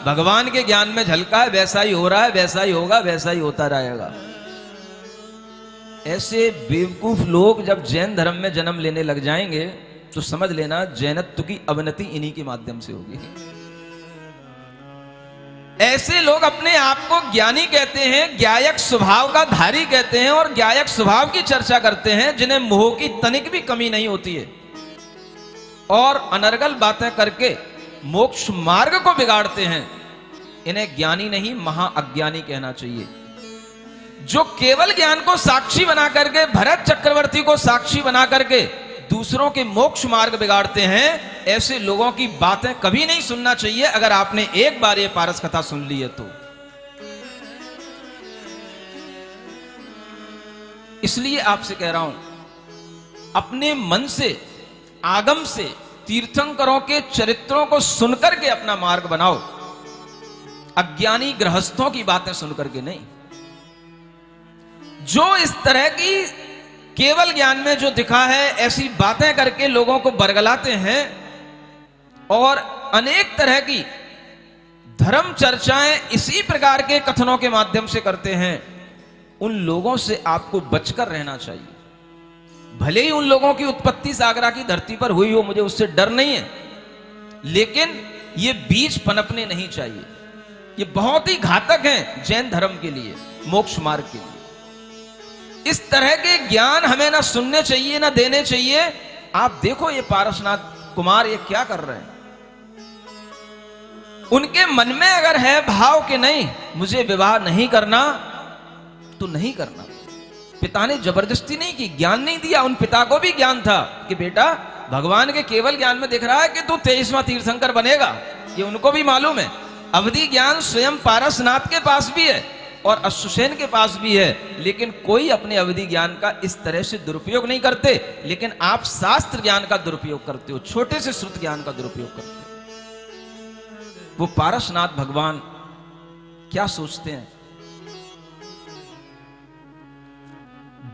भगवान के ज्ञान में झलका है वैसा ही हो रहा है, वैसा ही होगा, वैसा ही होता रहेगा। ऐसे बेवकूफ लोग जब जैन धर्म में जन्म लेने लग जाएंगे तो समझ लेना जैनत्व की अवनति इन्हीं के माध्यम से होगी। ऐसे लोग अपने आप को ज्ञानी कहते हैं, ज्ञायक स्वभाव का धारी कहते हैं और ज्ञायक स्वभाव की चर्चा करते हैं, जिन्हें मोह की तनिक भी कमी नहीं होती है और अनर्गल बातें करके मोक्ष मार्ग को बिगाड़ते हैं। इन्हें ज्ञानी नहीं महाअज्ञानी कहना चाहिए। जो केवल ज्ञान को साक्षी बना करके, भरत चक्रवर्ती को साक्षी बना करके दूसरों के मोक्ष मार्ग बिगाड़ते हैं, ऐसे लोगों की बातें कभी नहीं सुनना चाहिए। अगर आपने एक बार ये पारस कथा सुन ली है तो इसलिए आपसे कह रहा हूं, अपने मन से, आगम से, तीर्थंकरों के चरित्रों को सुनकर के अपना मार्ग बनाओ, अज्ञानी गृहस्थों की बातें सुनकर के नहीं। जो इस तरह की केवल ज्ञान में जो दिखा है ऐसी बातें करके लोगों को बरगलाते हैं और अनेक तरह की धर्म चर्चाएं इसी प्रकार के कथनों के माध्यम से करते हैं, उन लोगों से आपको बचकर रहना चाहिए। भले ही उन लोगों की उत्पत्ति सागरा की धरती पर हुई हो, मुझे उससे डर नहीं है, लेकिन ये बीज पनपने नहीं चाहिए। ये बहुत ही घातक हैं जैन धर्म के लिए, मोक्ष मार्ग के लिए। इस तरह के ज्ञान हमें ना सुनने चाहिए ना देने चाहिए। आप देखो ये पारसनाथ कुमार ये क्या कर रहे हैं। उनके मन में अगर है भाव कि नहीं मुझे विवाह नहीं करना तो नहीं करना। पिता ने जबरदस्ती नहीं की, ज्ञान नहीं दिया। उन पिता को भी ज्ञान था कि बेटा भगवान के केवल ज्ञान में दिख रहा है कि तू 23वां तीर्थंकर बनेगा, ये उनको भी मालूम है। अवधि ज्ञान स्वयं पारसनाथ के पास भी है और अश्वसेन के पास भी है, लेकिन कोई अपने अवधि ज्ञान का इस तरह से दुरुपयोग नहीं करते। लेकिन आप शास्त्र ज्ञान का दुरुपयोग करते हो, छोटे से श्रुत ज्ञान का दुरुपयोग करते हो। वो पारसनाथ भगवान क्या सोचते हैं?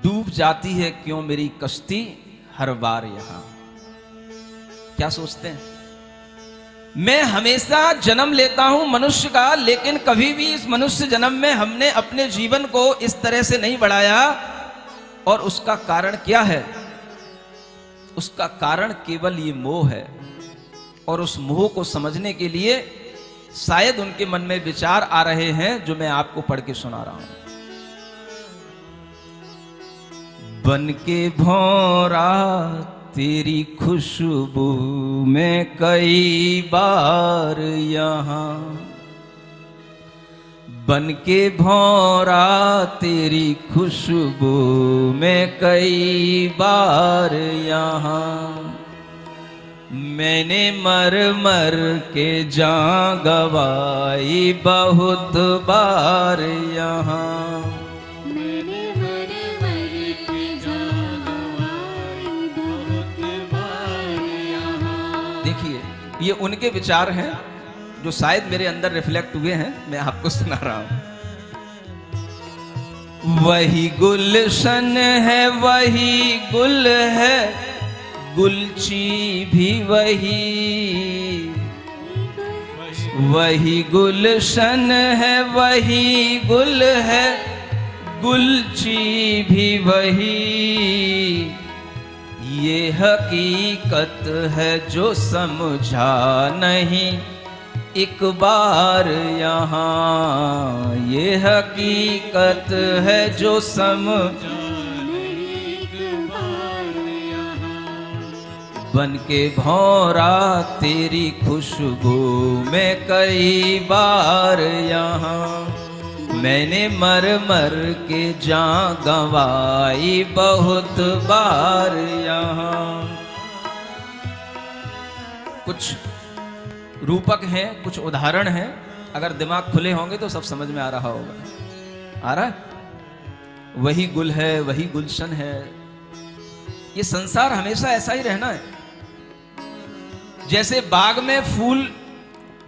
डूब जाती है क्यों मेरी कश्ती हर बार यहां। क्या सोचते हैं? मैं हमेशा जन्म लेता हूं मनुष्य का, लेकिन कभी भी इस मनुष्य जन्म में हमने अपने जीवन को इस तरह से नहीं बढ़ाया। और उसका कारण क्या है? उसका कारण केवल ये मोह है। और उस मोह को समझने के लिए शायद उनके मन में विचार आ रहे हैं जो मैं आपको पढ़ के सुना रहा हूं। बन के भौरा तेरी खुशबू में कई बार यहाँ, बन के भौरा तेरी खुशबू में कई बार यहाँ, मैंने मर मर के जान गवाई बहुत बार यहाँ। देखिए ये उनके विचार हैं जो शायद मेरे अंदर रिफ्लेक्ट हुए हैं, मैं आपको सुना रहा हूं। वही गुलशन है वही गुल है, गुलची भी वही, वही गुलशन है वही गुल है, गुलची भी वही, ये हकीकत है जो समझा नहीं एक बार यहाँ, ये हकीकत है जो समझा नहीं एक बार यहाँ। बन के भौरा तेरी खुशबू में कई बार यहाँ मैंने मर मर के जान गंवाई बहुत बार यहाँ। कुछ रूपक हैं, कुछ उदाहरण हैं, अगर दिमाग खुले होंगे तो सब समझ में आ रहा होगा। आ रहा है? वही गुल है, वही गुलशन है। ये संसार हमेशा ऐसा ही रहना है। जैसे बाग में फूल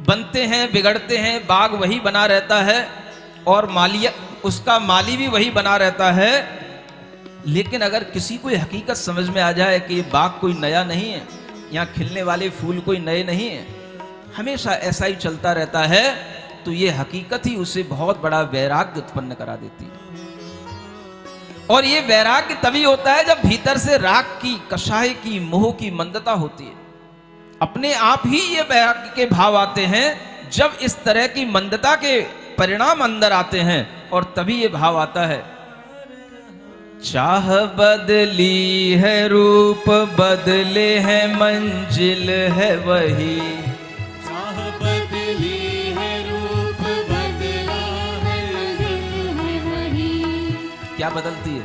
बनते हैं, बिगड़ते हैं, बाग वही बना रहता है और उसका माली भी वही बना रहता है। लेकिन अगर किसी को हकीकत समझ में आ जाए कि ये बाग कोई नया नहीं है, यहाँ खिलने वाले फूल कोई नए नहीं है, हमेशा ऐसा ही चलता रहता है, तो ये हकीकत ही उसे बहुत बड़ा वैराग्य उत्पन्न करा देती है। और ये वैराग्य तभी होता है जब भीतर से राग की, कषाय की, मोह की मंदता होती है। अपने आप ही ये वैराग्य के भाव आते हैं जब इस तरह की मंदता के परिणाम अंदर आते हैं, और तभी ये भाव आता है। चाह बदली है, रूप बदले है, मंजिल है वही। चाह बदली है, रूप बदला है, मंजिल है वही। क्या बदलती है?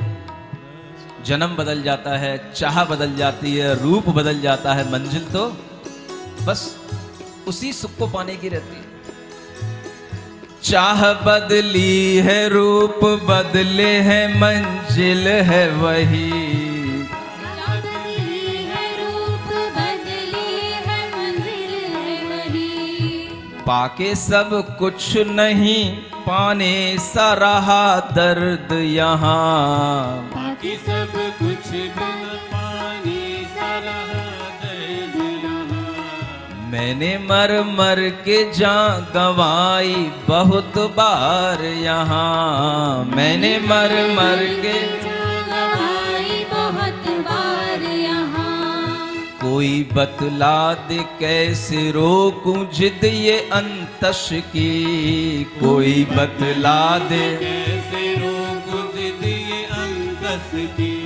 जन्म बदल जाता है, चाह बदल जाती है, रूप बदल जाता है, मंजिल तो बस उसी सुख को पाने की रहती है। चाह बदली है, रूप बदले है, मंजिल है वही। चाह बदली है, रूप बदले है, मंजिल है वही। पाके सब कुछ नहीं, पाने सा रहा दर्द यहाँ। बाकी सब कुछ बिन पाने सा रहा दर्द यहाँ। मैंने मर मर के जान गंवाई बहुत बार यहाँ। मैंने मर मर के गंवाई बहुत बार यहाँ। कोई बतला दे कैसे रोकूं जिद ये अंतश की। कोई बतला दे कैसे रोकूं जिद ये अंतस की।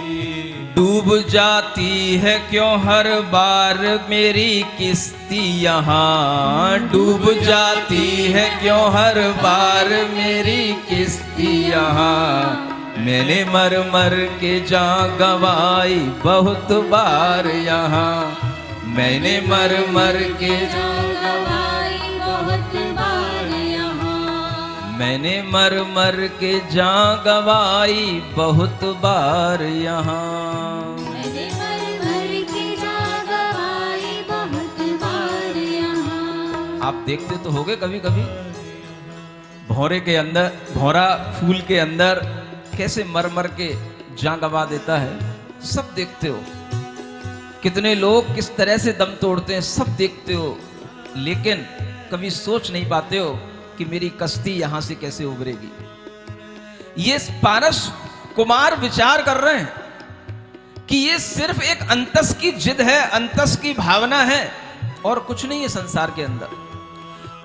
डूब जाती है क्यों हर बार मेरी किस्ती यहाँ। डूब जाती है क्यों हर बार मेरी किस्ती यहाँ। मैंने मर मर के जान गंवाई बहुत बार यहाँ। मैंने मर मर के जान गंवाई बहुत बार यहाँ। मैंने मर मर के जान गंवाई बहुत बार यहाँ। मैंने मर मर के जान गंवाई बहुत बार यहाँ। आप देखते तो होगे कभी कभी भौरे के अंदर, भौरा फूल के अंदर कैसे मर मर के जान गंवा देता है। सब देखते हो, कितने लोग किस तरह से दम तोड़ते हैं, सब देखते हो। लेकिन कभी सोच नहीं पाते हो कि मेरी कश्ती यहां से कैसे उभरेगी। ये पारस कुमार विचार कर रहे हैं कि ये सिर्फ एक अंतस की जिद है, अंतस की भावना है, और कुछ नहीं है संसार के अंदर।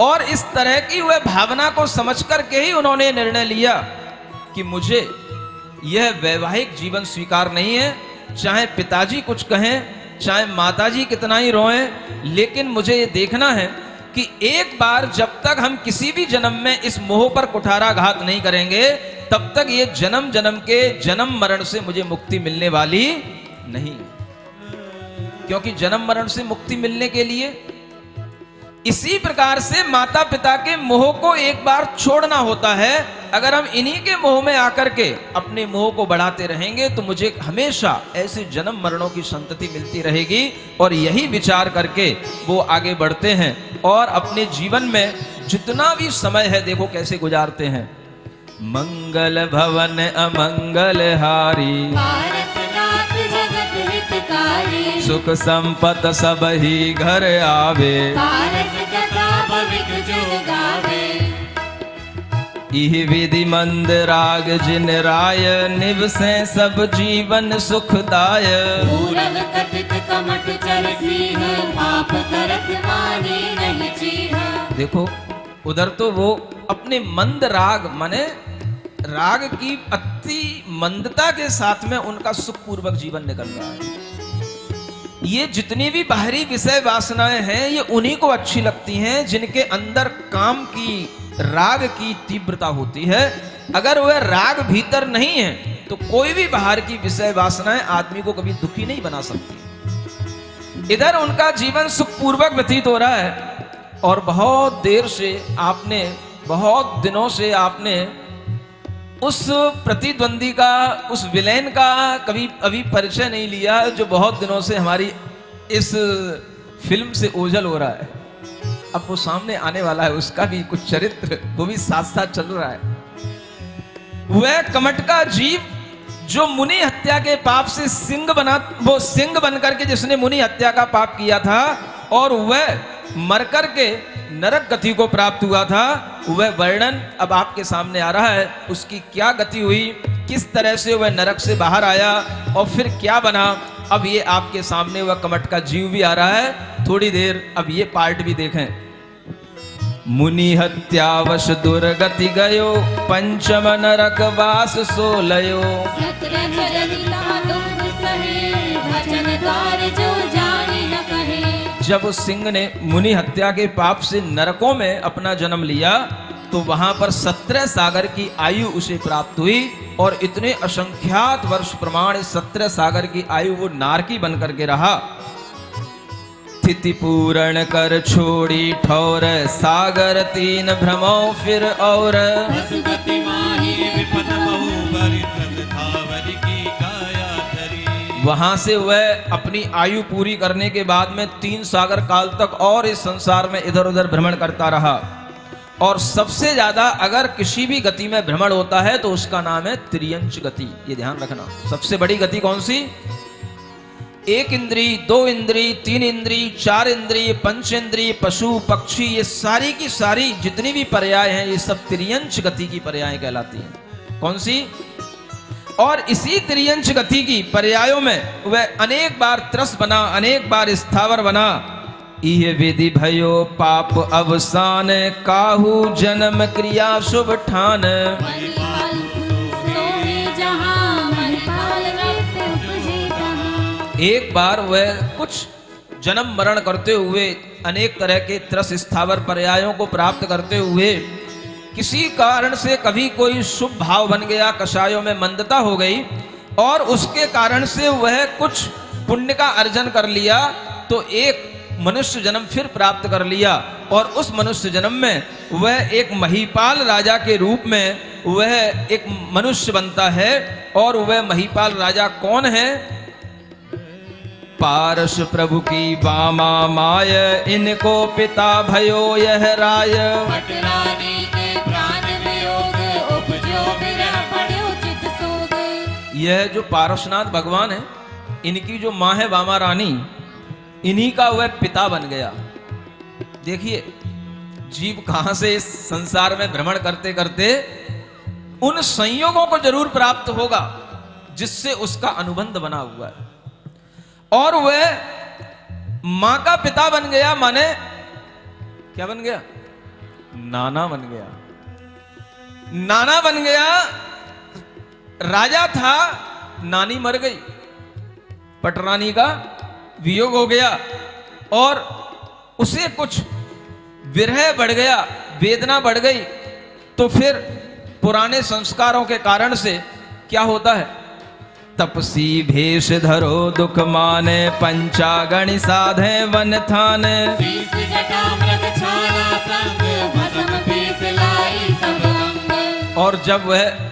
और इस तरह की वह भावना को समझ करके ही उन्होंने निर्णय लिया कि मुझे यह वैवाहिक जीवन स्वीकार नहीं है। चाहे पिताजी कुछ कहें, चाहे माताजी कितना ही रोएं, लेकिन मुझे ये देखना है कि एक बार जब तक हम किसी भी जन्म में इस मोह पर कुठाराघात नहीं करेंगे, तब तक ये जन्म जन्म के जन्म मरण से मुझे मुक्ति मिलने वाली नहीं है। क्योंकि जन्म मरण से मुक्ति मिलने के लिए इसी प्रकार से माता पिता के मोह को एक बार छोड़ना होता है। अगर हम इन्हीं के मोह में आकर के अपने मोह को बढ़ाते रहेंगे तो मुझे हमेशा ऐसे जन्म मरणों की संतति मिलती रहेगी। और यही विचार करके वो आगे बढ़ते हैं और अपने जीवन में जितना भी समय है देखो कैसे गुजारते हैं। मंगल भवन अमंगल हारी, पारसनाथ जगत हितकारी। सुख संपत सब ही घर आवे। पारस कथा भविक जो गावे। इह विधि मंद राग जिन राय, निवसे सब जीवन सुखदाय। पूरब कथित कमट चरसीह, पाप करत माने नहीं चीह। देखो उधर तो वो अपने मंद राग माने राग की अति मंदता के साथ में उनका सुखपूर्वक जीवन निकल रहा है। ये जितनी भी बाहरी विषय वासनाएं हैं ये उन्हीं को अच्छी लगती हैं जिनके अंदर काम की, राग की तीव्रता होती है। अगर वह राग भीतर नहीं है तो कोई भी बाहर की विषय वासनाएं आदमी को कभी दुखी नहीं बना सकती। इधर उनका जीवन सुखपूर्वक व्यतीत हो रहा है और बहुत देर से आपने, बहुत दिनों से आपने उस प्रतिद्वंदी का, उस विलेन का कभी अभी परिचय नहीं लिया जो बहुत दिनों से हमारी इस फिल्म से ओझल हो रहा है। अब वो सामने आने वाला है, उसका भी कुछ चरित्र वो भी साथ साथ चल रहा है। वह कमट का जीव जो मुनि हत्या के पाप से सिंह बना, वो सिंह बनकर के जिसने मुनि हत्या का पाप किया था और वह मर कर के नरक गति को प्राप्त हुआ था, वह वर्णन अब आपके सामने आ रहा है। उसकी क्या गति हुई, किस तरह से वह नरक से बाहर आया और फिर क्या बना, अब ये आपके सामने वह कमट का जीव भी आ रहा है। थोड़ी देर अब ये पार्ट भी देखें। मुनि हत्यावश दुर्गति गयो, पंचम नरक वास सोलयो। जब उस सिंह ने मुनि हत्या के पाप से नरकों में अपना जन्म लिया तो वहां पर 17 सागर की आयु उसे प्राप्त हुई और इतने असंख्यात वर्ष प्रमाण 17 सागर की आयु वो नारकी बन करके रहा। स्थिति पूर्ण कर छोड़ी ठौर, सागर 3 भ्रमो फिर और। वहां से वह अपनी आयु पूरी करने के बाद में 3 सागर काल तक और इस संसार में इधर उधर भ्रमण करता रहा। और सबसे ज्यादा अगर किसी भी गति में भ्रमण होता है तो उसका नाम है त्रियंच गति। ये ध्यान रखना। सबसे बड़ी गति कौन सी? 1 इंद्री, 2 इंद्री, 3 इंद्री, 4 इंद्री, पंचेंद्री, पशु पक्षी, ये सारी की सारी जितनी भी पर्याय हैं ये सब त्रियंच गति की पर्याय कहलाती हैं। कौन सी? और इसी त्रियंच गति की पर्यायों में वह अनेक बार त्रस बना, अनेक बार स्थावर बना। इह विधि भयो पाप अवसान, काहू जन्म क्रिया शुभ ठान। एक बार वह कुछ जन्म मरण करते हुए, अनेक तरह के त्रस स्थावर पर्यायों को प्राप्त करते हुए किसी कारण से कभी कोई शुभ भाव बन गया, कषायों में मंदता हो गई और उसके कारण से वह कुछ पुण्य का अर्जन कर लिया तो एक मनुष्य जन्म फिर प्राप्त कर लिया। और उस मनुष्य जन्म में वह एक महीपाल राजा के रूप में वह एक मनुष्य बनता है। और वह महीपाल राजा कौन है? पारस प्रभु की बामा माय, इनको पिता भयो यह राय। यह जो पारसनाथ भगवान है, इनकी जो माँ है वामा रानी, इन्हीं का वह पिता बन गया। देखिए जीव कहां से इस संसार में भ्रमण करते करते उन संयोगों को जरूर प्राप्त होगा जिससे उसका अनुबंध बना हुआ है। और वह मां का पिता बन गया, माने क्या बन गया? नाना बन गया। नाना बन गया। राजा था, नानी मर गई, पटरानी का वियोग हो गया और उसे कुछ विरह बढ़ गया, वेदना बढ़ गई। तो फिर पुराने संस्कारों के कारण से क्या होता है? तपसी भेष धरो दुख माने, पंचागण साधे वन थान। और जब वह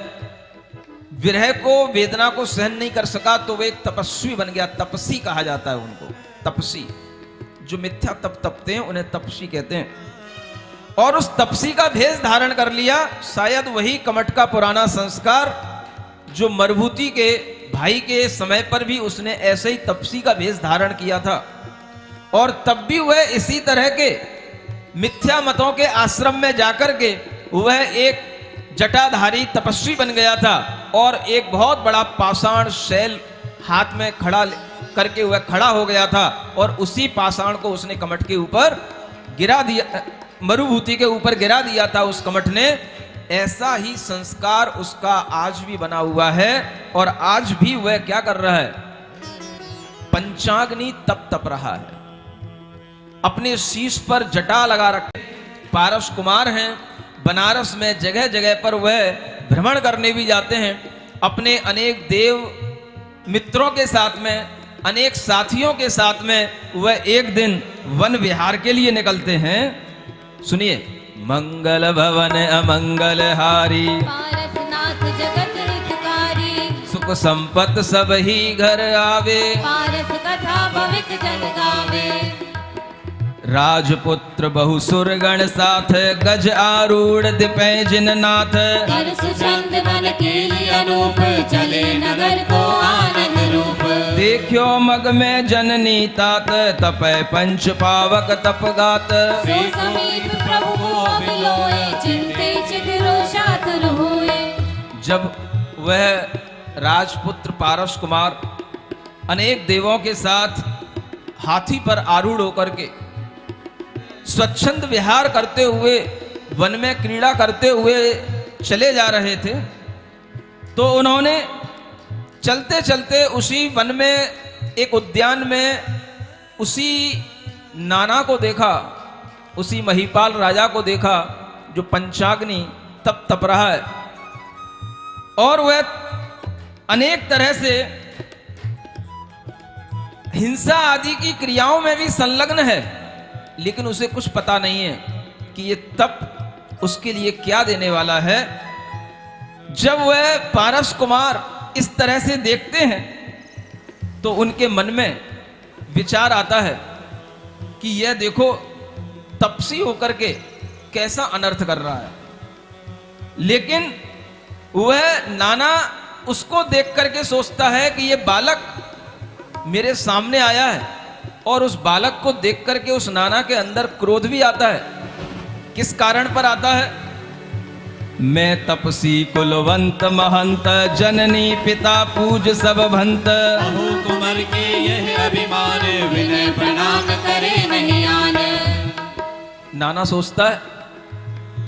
विरह को, वेदना को सहन नहीं कर सका तो वह एक तपस्वी बन गया। तपसी कहा जाता है उनको, तपसी। जो मिथ्या तप तपते हैं उन्हें तपसी कहते हैं। और उस तपसी का भेष धारण कर लिया। शायद वही कमट का पुराना संस्कार जो मरुभूति के भाई के समय पर भी उसने ऐसे ही तपसी का भेष धारण किया था। और तब भी वह इसी तरह के मिथ्या मतों के आश्रम में जाकर के वह एक जटाधारी तपस्वी बन गया था। और एक बहुत बड़ा पाषाण शैल हाथ में खड़ा करके वह खड़ा हो गया था और उसी पाषाण को उसने कमट के ऊपर गिरा दिया, मरुभूति के ऊपर गिरा दिया था उस कमट ने। ऐसा ही संस्कार उसका आज भी बना हुआ है और आज भी वह क्या कर रहा है? पंचाग्नि तप रहा है, अपने शीश पर जटा लगा रखे। पारस कुमार हैं, बनारस में जगह जगह पर वह भ्रमण करने भी जाते हैं, अपने अनेक देव मित्रों के साथ में, अनेक साथियों के साथ में वह एक दिन वन विहार के लिए निकलते हैं। सुनिए, मंगल भवन अमंगल हारी, पारसनाथ जगत हितकारी, सुख संपत सब ही घर आवे, पारस कथा भवित जन गावे। राजपुत्र बहु सुरगण साथ, गज आरूढ़ दिपै जिन नाथ। कर सुचंद मन केली अनूप, चले नगर को आनंद रूप। देखियो मग में जननी तात, तपै पंच पावक तप गात। सो समीप प्रभु को अभिलोए, चिंते चित रोषातुर होए। जब वह राजपुत्र पारस कुमार अनेक देवों के साथ हाथी पर आरूढ़ होकर के स्वच्छंद विहार करते हुए, वन में क्रीड़ा करते हुए चले जा रहे थे, तो उन्होंने चलते चलते उसी वन में, एक उद्यान में, उसी नाना को देखा, उसी महिपाल राजा को देखा जो पंचाग्नि तप रहा है, और वह अनेक तरह से हिंसा आदि की क्रियाओं में भी संलग्न है, लेकिन उसे कुछ पता नहीं है कि ये तप उसके लिए क्या देने वाला है। जब वह पारस कुमार इस तरह से देखते हैं तो उनके मन में विचार आता है कि यह देखो तपसी होकर के कैसा अनर्थ कर रहा है। लेकिन वह नाना उसको देख करके सोचता है कि यह बालक मेरे सामने आया है, और उस बालक को देख करके उस नाना के अंदर क्रोध भी आता है। किस कारण पर आता है? मैं तपसी कुलवंत महंत, जननी पिता पूज सब भंत। प्रभु कुमार के यह अभिमान, विनय प्रणाम करे नहीं आन। नाना सोचता है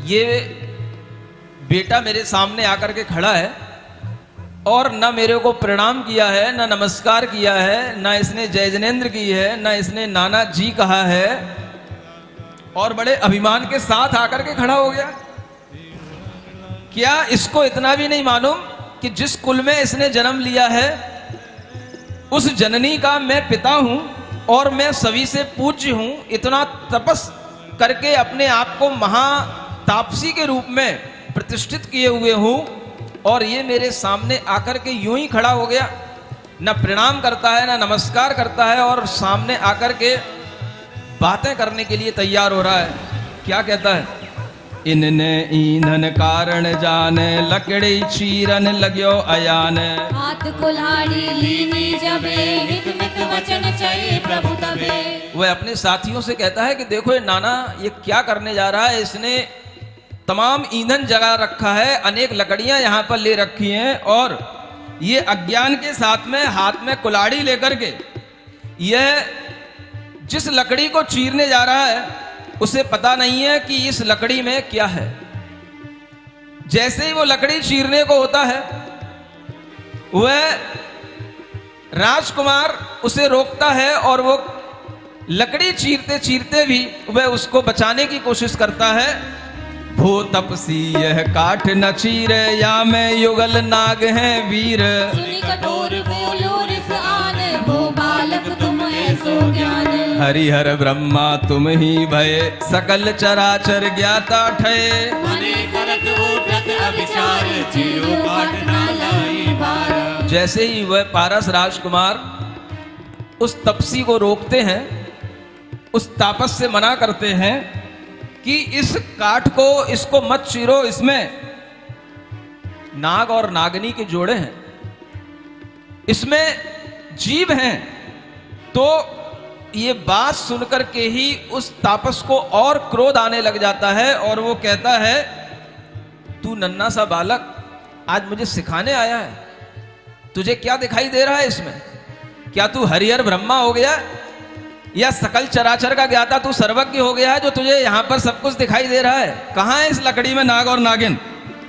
ये बेटा मेरे सामने आकर के खड़ा है और न मेरे को प्रणाम किया है, न नमस्कार किया है, न इसने जय जनेन्द्र की है, न इसने नाना जी कहा है, और बड़े अभिमान के साथ आकर के खड़ा हो गया। क्या इसको इतना भी नहीं मालूम कि जिस कुल में इसने जन्म लिया है उस जननी का मैं पिता हूं और मैं सभी से पूज्य हूं। इतना तपस करके अपने आप को महातापसी के रूप में प्रतिष्ठित किए हुए हूं, और ये मेरे सामने आकर के यूं ही खड़ा हो गया, न प्रणाम करता है न नमस्कार करता है, और सामने आकर के बातें करने के लिए तैयार हो रहा है। क्या कहता है? इनने ईंधन कारण जाने, लकड़ी चीरन लग्यो अयान। हाथ कुल्हाड़ी लीनी जबे, हित मित वचन चले प्रभु तबे। वह अपने साथियों से कहता है कि देखो ये नाना ये क्या करने जा रहा है। इसने तमाम ईंधन जगा रखा है, अनेक लकड़ियां यहाँ पर ले रखी हैं, और ये अज्ञान के साथ में हाथ में कुल्हाड़ी लेकर के यह जिस लकड़ी को चीरने जा रहा है उसे पता नहीं है कि इस लकड़ी में क्या है। जैसे ही वो लकड़ी चीरने को होता है, वह राजकुमार उसे रोकता है, और वो लकड़ी चीरते चीरते भी वह उसको बचाने की कोशिश करता है। भो तपसी यह काठ न चीरे, या मैं युगल नाग है वीर। सुनी कठोर बोलो रिस आन, वो बालक तुम ऐसो ज्ञान। हरिहर ब्रह्मा तुम ही भय, सकल चराचर ज्ञाता ठय। मने करत उठत अविचार, चिरो काट ना लाई बार। जैसे ही वह पारस राजकुमार उस तपसी को रोकते हैं, उस तापस से मना करते हैं कि इस काठ को, इसको मत चीरो, इसमें नाग और नागनी के जोड़े हैं, इसमें जीव हैं। तो ये बात सुनकर के ही उस तापस को और क्रोध आने लग जाता है, और वो कहता है तू नन्हा सा बालक आज मुझे सिखाने आया है, तुझे क्या दिखाई दे रहा है इसमें? क्या तू हरिहर ब्रह्मा हो गया, या सकल चराचर का ज्ञाता तू सर्वज्ञ हो गया है जो तुझे यहां पर सब कुछ दिखाई दे रहा है? कहां है इस लकड़ी में नाग और नागिन?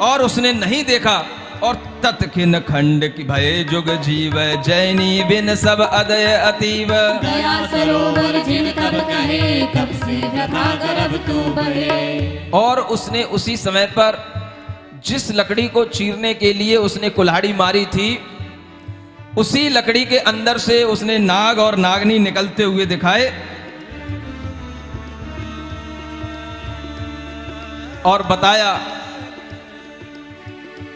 और उसने नहीं देखा और तत्खिन खंड की भय जुग जीव, जैनी बिन सब अदय अतीव। दया सरोवर जिन तब कहे, तब से व्यथा गर्भ तू बहे। और उसने उसी समय पर जिस लकड़ी को चीरने के लिए उसने कुल्हाड़ी मारी थी, उसी लकड़ी के अंदर से उसने नाग और नागनी निकलते हुए दिखाए और बताया,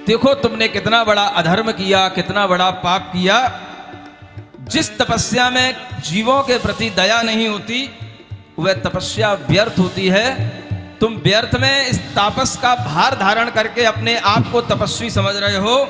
देखो तुमने कितना बड़ा अधर्म किया, कितना बड़ा पाप किया। जिस तपस्या में जीवों के प्रति दया नहीं होती, वह तपस्या व्यर्थ होती है। तुम व्यर्थ में इस तापस का भार धारण करके अपने आप को तपस्वी समझ रहे हो।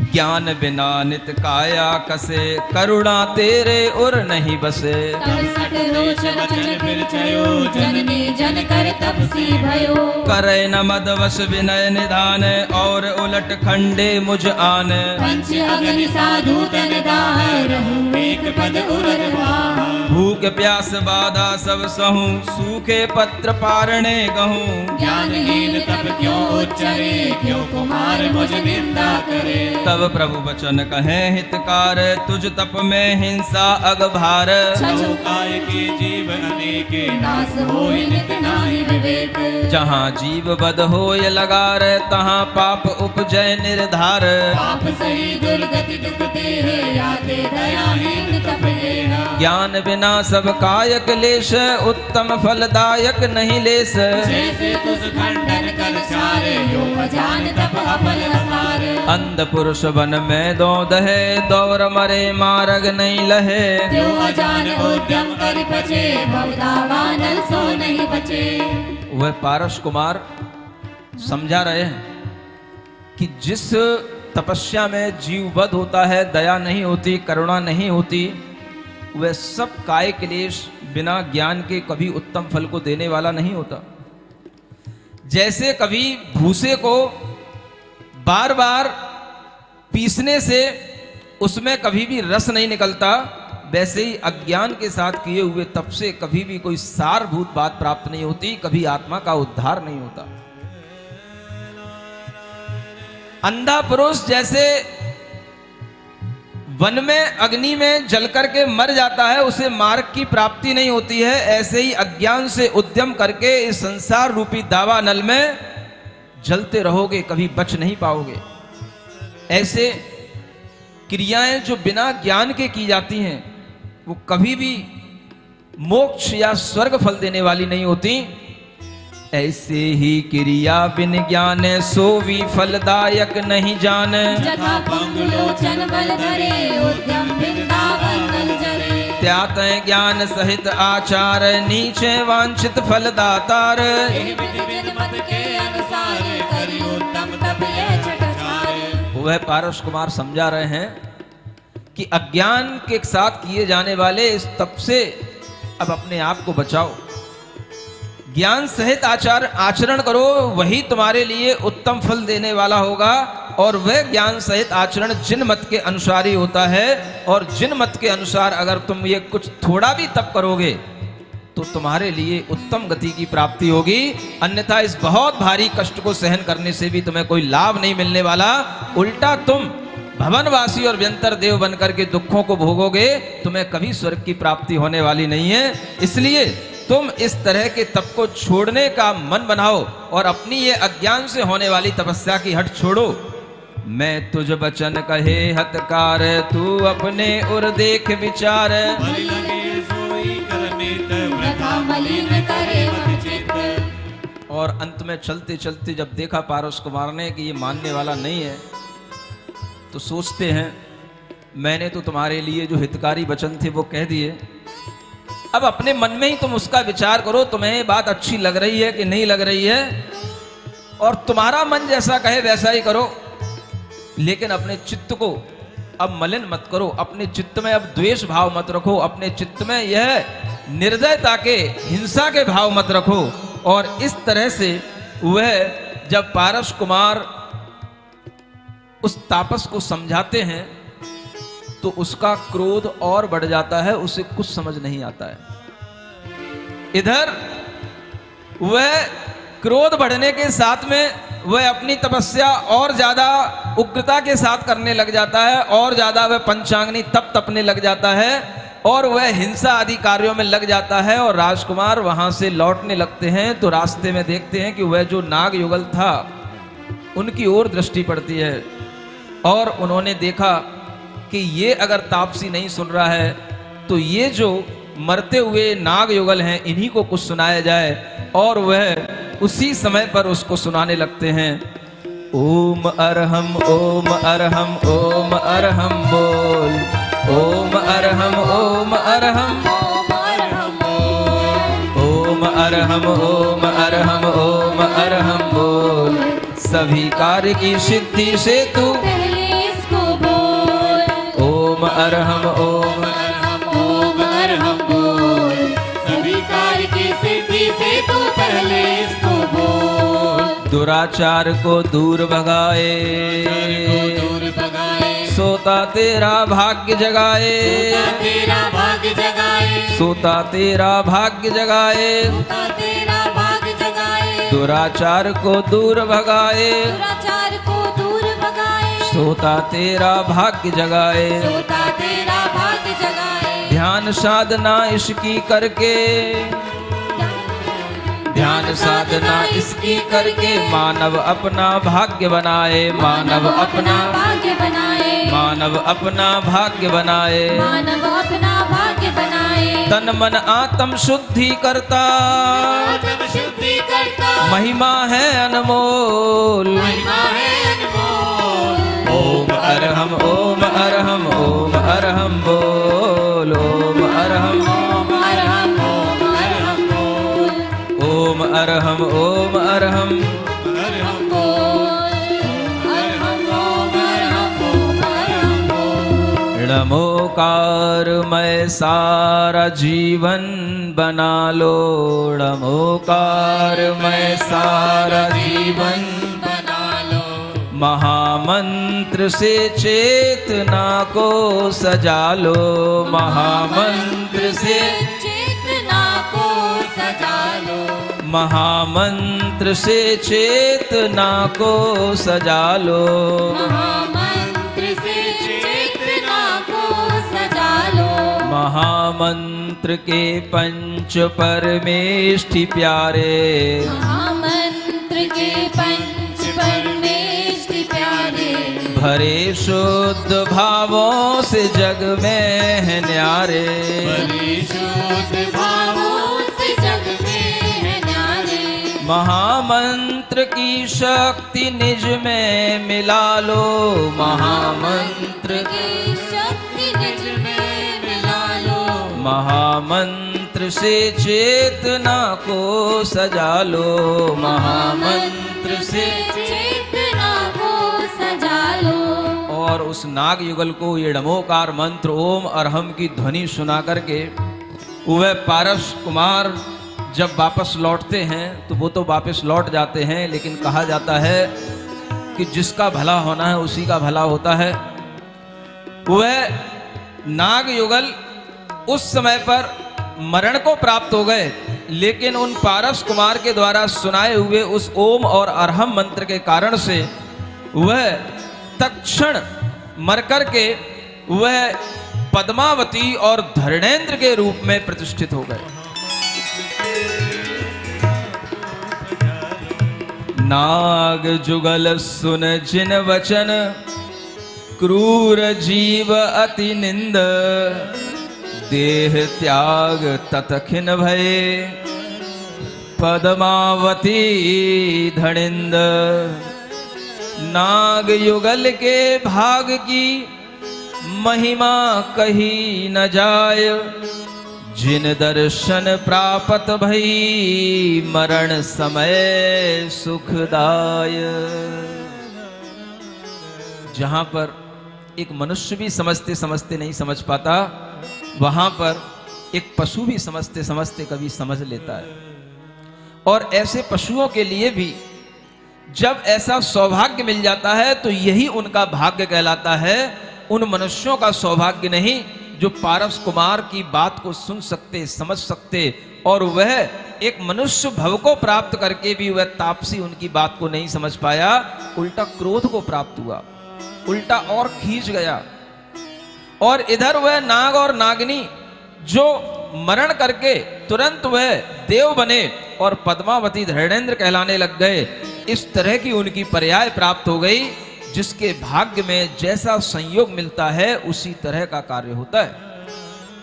ज्ञान बिना नित काया कसे, करुणा तेरे उर नहीं बसे। तब सठ रोष वचन फिर छयो, जननी जन कर तपसी भयो। करे न मद वश विनय निधान, और उलट खंडे मुझ आन। पंच अग्नि साधु तन दाह, रहूं एक पद उर वाह। भूख प्यास बाधा सब सहूं, सूखे पत्र पारणे गहूं। ज्ञानहीन तब क्यों उच्चरे, क्यों कुमार मुझ निंदा करे। तब प्रभु वचन कहे हितकार, तुझ तप में हिंसा अगभार। छछु काय के जीव अनेके, नास होय नित नाहि विवेक। जहाँ जीव बद होय लगार, तहाँ पाप उपजय निर्धार। पाप सही दुर्गति दुख तेह, याते दयाहीन तप हेह। ज्ञान बिना सब कायक लेश, उत्तम फलदायक नहीं लेस। जैसे तुझ खंडन कर चारे, यो अजान तप अफल असार। अंध पुरुष वन में दौद है, दौर मरे मार्ग नहीं लहे। त्यो अजान उद्यम कर बचे, बहुधा वानर सो नहीं बचे। वह पारस कुमार समझा रहे हैं कि जिस तपस्या में जीववध होता है, दया नहीं होती, करुणा नहीं होती, वह सब काय क्लेश बिना ज्ञान के कभी उत्तम फल को देने वाला नहीं होता। जैसे कभी भूसे को बार बार पीसने से उसमें कभी भी रस नहीं निकलता, वैसे ही अज्ञान के साथ किए हुए तप से कभी भी कोई सारभूत बात प्राप्त नहीं होती, कभी आत्मा का उद्धार नहीं होता। अंधा पुरुष जैसे वन में अग्नि में जल करके मर जाता है, उसे मार्ग की प्राप्ति नहीं होती है, ऐसे ही अज्ञान से उद्यम करके इस संसार रूपी दावा नल में जलते रहोगे, कभी बच नहीं पाओगे। ऐसे क्रियाएं जो बिना ज्ञान के की जाती हैं, वो कभी भी मोक्ष या स्वर्ग फल देने वाली नहीं होती। ऐसे ही क्रिया बिन ज्ञान, सो भी फलदायक नहीं जान। जथा पंगुलोचन बल धरे, उद्यम वृंदावन नल जरे। त्यात ज्ञान सहित आचार, नीचे वांछित फल दातार। एहि विधि विधि मत के अनुसार, करि उत्तम तप ये छठसार। वह पारस कुमार समझा रहे हैं कि अज्ञान के साथ किए जाने वाले इस तप से अब अपने आप को बचाओ। ज्ञान सहित आचरण करो, वही तुम्हारे लिए उत्तम फल देने वाला होगा। और वह ज्ञान सहित आचरण जिन मत के अनुसार ही होता है, और जिन मत के अनुसार अगर तुम ये कुछ थोड़ा भी तप करोगे तो तुम्हारे लिए उत्तम गति की प्राप्ति होगी। अन्यथा इस बहुत भारी कष्ट को सहन करने से भी तुम्हें कोई लाभ नहीं मिलने वाला, उल्टा तुम भवनवासी और व्यंतर देव बनकर के दुखों को भोगोगे, तुम्हें कभी स्वर्ग की प्राप्ति होने वाली नहीं है। इसलिए तुम इस तरह के तप को छोड़ने का मन बनाओ और अपनी ये अज्ञान से होने वाली तपस्या की हट छोड़ो। मैं तुझ बचन कहे हतकार, तू अपने उर देख विचार। बलि लगे सोई करनित, वृथा मलिन करे मत चित्त। और अंत में चलते चलते जब देखा पारस कुमार ने कि ये मानने वाला नहीं है, तो सोचते हैं मैंने तो तुम्हारे लिए जो हितकारी वचन थे वो कह दिए, अब अपने मन में ही तुम उसका विचार करो, तुम्हें ये बात अच्छी लग रही है कि नहीं लग रही है, और तुम्हारा मन जैसा कहे वैसा ही करो। लेकिन अपने चित्त को अब मलिन मत करो, अपने चित्त में अब द्वेष भाव मत रखो, अपने चित्त में यह निर्दयता के, हिंसा के भाव मत रखो। और इस तरह से वह जब पारस कुमार उस तापस को समझाते हैं तो उसका क्रोध और बढ़ जाता है, उसे कुछ समझ नहीं आता है। इधर वह क्रोध बढ़ने के साथ में वह अपनी तपस्या और ज्यादा उग्रता के साथ करने लग जाता है, और ज्यादा वह पंचांगनी तप तपने लग जाता है, और वह हिंसा आदि कार्यों में लग जाता है। और राजकुमार वहां से लौटने लगते हैं तो रास्ते में देखते हैं कि वह जो नाग युगल था उनकी ओर दृष्टि पड़ती है, और उन्होंने देखा कि ये अगर तापसी नहीं सुन रहा है तो ये जो मरते हुए नाग युगल हैं इन्हीं को कुछ सुनाया जाए। और वह उसी समय पर उसको सुनाने लगते हैं। ओम अरहम ओम अरहम ओम अरहम बोल, ओम अरहम ओम अरहम ओम अरहम बोल, ओम अरहम ओम अरहम ओम अरहम बोल। सभी कार्य की सिद्धि से तू पहले इसको बोल। ओम अरहम ओम ओम अरहम बोल, सभी कार्य की सिद्धि से तू पहले इसको बोल। दुराचार को दूर भगाए, दूर भगाए, सोता तेरा भाग्य जगाए, तेरा भाग्य जगाए, सोता तेरा भाग्य जगाए। तेरा भाग्य जगाए। दुराचार को दूर भगाए, दुराचार को दूर भगाए, सोता तेरा भाग्य जगाए। सोता तेरा भाग्य जगाए। ध्यान साधना इसकी करके, ध्यान साधना इसकी करके मानव अपना भाग्य बनाए, मानव अपना भाग्य बनाए, मानव अपना भाग्य बनाए। मानव अपना भाग्य बनाए। तन मन आत्म शुद्धि करता, आत्म शुद्धि करता, महिमा है अनमोल। महिमा है अनमोल। ओम अरहम ओम अरहम ओम अरहम बोल, ओम अरहम ओम अरहम ओम अरहम बोल, ओम अरहम ओम अरहम अरहम बोल, अरहम ओम अरहम ओम अरहम बोल। णमोकार मैं सारा जीवन बना लो, णमोकार मैं सारा जीवन बना लो। महामंत्र से चेतना को सजा लो, महामंत्र से चेतना को सजा लो, महामंत्र से चेतना को सजा लो। महामंत्र से चेतना को सजा लो। महामंत्र के पंच परमेष्ठि प्यारे, महामंत्र के पंच परमेष्ठि प्यारे, भरे शुद्ध भावों से जग में है न्यारे। शुद्ध भावों से जग में है न्यारे। महामंत्र की शक्ति निज में मिला लो, महामंत्र की शक्ति निज में मिला लो। महामंत्र से चेतना को सजा लो, महामंत्र से। चेतना को सजा लो। और उस नाग युगल को ये णमोकार मंत्र ओम अरहम की ध्वनि सुना करके वह पारस कुमार जब वापस लौटते हैं तो वो तो वापस लौट जाते हैं, लेकिन कहा जाता है कि जिसका भला होना है उसी का भला होता है। वह नाग युगल उस समय पर मरण को प्राप्त हो गए, लेकिन उन पारस कुमार के द्वारा सुनाए हुए उस ओम और अरहम मंत्र के कारण से वह तत्क्षण मर करके वह पद्मावती और धरणेन्द्र के रूप में प्रतिष्ठित हो गए। नाग जुगल सुन जिन वचन, क्रूर जीव अति निंद। देह त्याग ततखिन भये, पद्मावती धणिंद। नाग युगल के भाग की महिमा कही न जाय, जिन दर्शन प्राप्त भई मरण समय सुखदाय। जहां पर एक मनुष्य भी समझते समझते नहीं समझ पाता, वहां पर एक पशु भी समझते समझते कभी समझ लेता है। और ऐसे पशुओं के लिए भी जब ऐसा सौभाग्य मिल जाता है तो यही उनका भाग्य कहलाता है, उन मनुष्यों का सौभाग्य नहीं जो पारस कुमार की बात को सुन सकते, समझ सकते और वह एक मनुष्य भव को प्राप्त करके भी वह तापसी उनकी बात को नहीं समझ पाया, उल्टा क्रोध को प्राप्त हुआ, उल्टा और खींच गया। और इधर वह नाग और नागिनी जो मरण करके तुरंत वह देव बने और पद्मावती धरणेन्द्र कहलाने लग गए, इस तरह की उनकी पर्याय प्राप्त हो गई। जिसके भाग्य में जैसा संयोग मिलता है उसी तरह का कार्य होता है।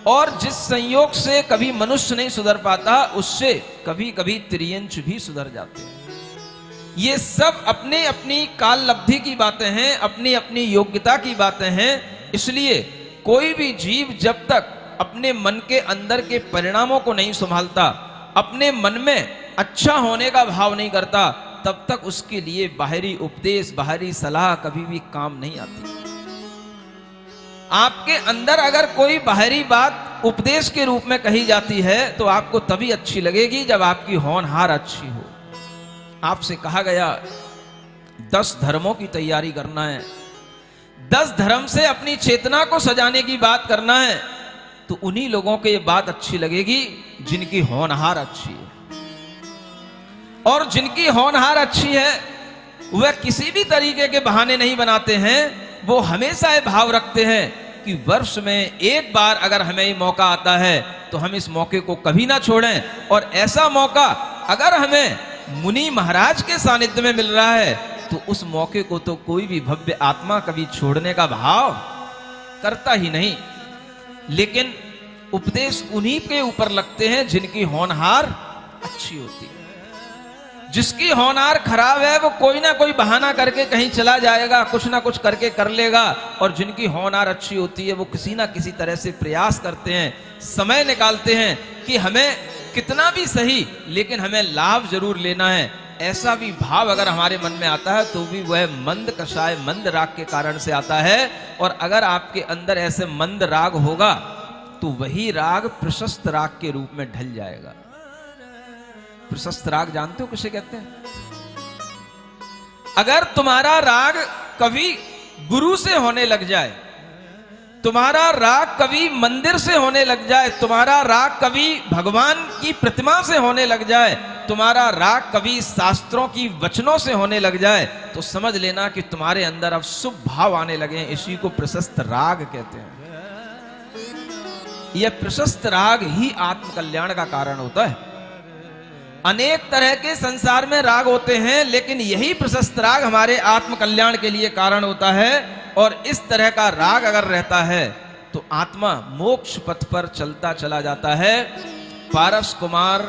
और जिस संयोग से कभी मनुष्य नहीं सुधर पाता, उससे कभी कभी त्रियंच भी सुधर जाते हैं। ये सब अपने अपनी काल लब्धि की बातें हैं, अपनी अपनी योग्यता की बातें हैं। इसलिए कोई भी जीव जब तक अपने मन के अंदर के परिणामों को नहीं संभालता, अपने मन में अच्छा होने का भाव नहीं करता, तब तक उसके लिए बाहरी उपदेश, बाहरी सलाह कभी भी काम नहीं आती। आपके अंदर अगर कोई बाहरी बात उपदेश के रूप में कही जाती है तो आपको तभी अच्छी लगेगी जब आपकी होनहार अच्छी हो। आपसे कहा गया 10 धर्मों की तैयारी करना है, 10 धर्म से अपनी चेतना को सजाने की बात करना है, तो उन्हीं लोगों को ये बात अच्छी लगेगी जिनकी होनहार अच्छी है। और जिनकी होनहार अच्छी है वह किसी भी तरीके के बहाने नहीं बनाते हैं। वो हमेशा ये भाव रखते हैं कि वर्ष में एक बार अगर हमें ये मौका आता है तो हम इस मौके को कभी ना छोड़ें। और ऐसा मौका अगर हमें मुनि महाराज के सानिध्य में मिल रहा है तो उस मौके को तो कोई भी भव्य आत्मा कभी छोड़ने का भाव करता ही नहीं। लेकिन उपदेश उन्हीं के ऊपर लगते हैं जिनकी होनहार अच्छी होती है। जिसकी होनहार खराब है वो कोई ना कोई बहाना करके कहीं चला जाएगा, कुछ ना कुछ करके कर लेगा। और जिनकी होनहार अच्छी होती है वो किसी ना किसी तरह से प्रयास करते हैं, समय निकालते हैं कि हमें कितना भी सही लेकिन हमें लाभ जरूर लेना है। ऐसा भी भाव अगर हमारे मन में आता है तो भी वह मंद कषाय, मंद राग के कारण से आता है। और अगर आपके अंदर ऐसे मंद राग होगा तो वही राग प्रशस्त राग के रूप में ढल जाएगा। प्रशस्त राग जानते हो किसे कहते हैं? अगर तुम्हारा राग कभी गुरु से होने लग जाए, तुम्हारा राग कभी मंदिर से होने लग जाए, तुम्हारा राग कभी भगवान की प्रतिमा से होने लग जाए, तुम्हारा राग कभी शास्त्रों की वचनों से होने लग जाए, तो समझ लेना कि तुम्हारे अंदर अब शुभ भाव आने लगे हैं। इसी को प्रशस्त राग कहते हैं। यह प्रशस्त राग ही आत्म कल्याण का कारण होता है। अनेक तरह के संसार में राग होते हैं, लेकिन यही प्रशस्त राग हमारे आत्म कल्याण के लिए कारण होता है। और इस तरह का राग अगर रहता है तो आत्मा मोक्ष पथ पर चलता चला जाता है। पारस कुमार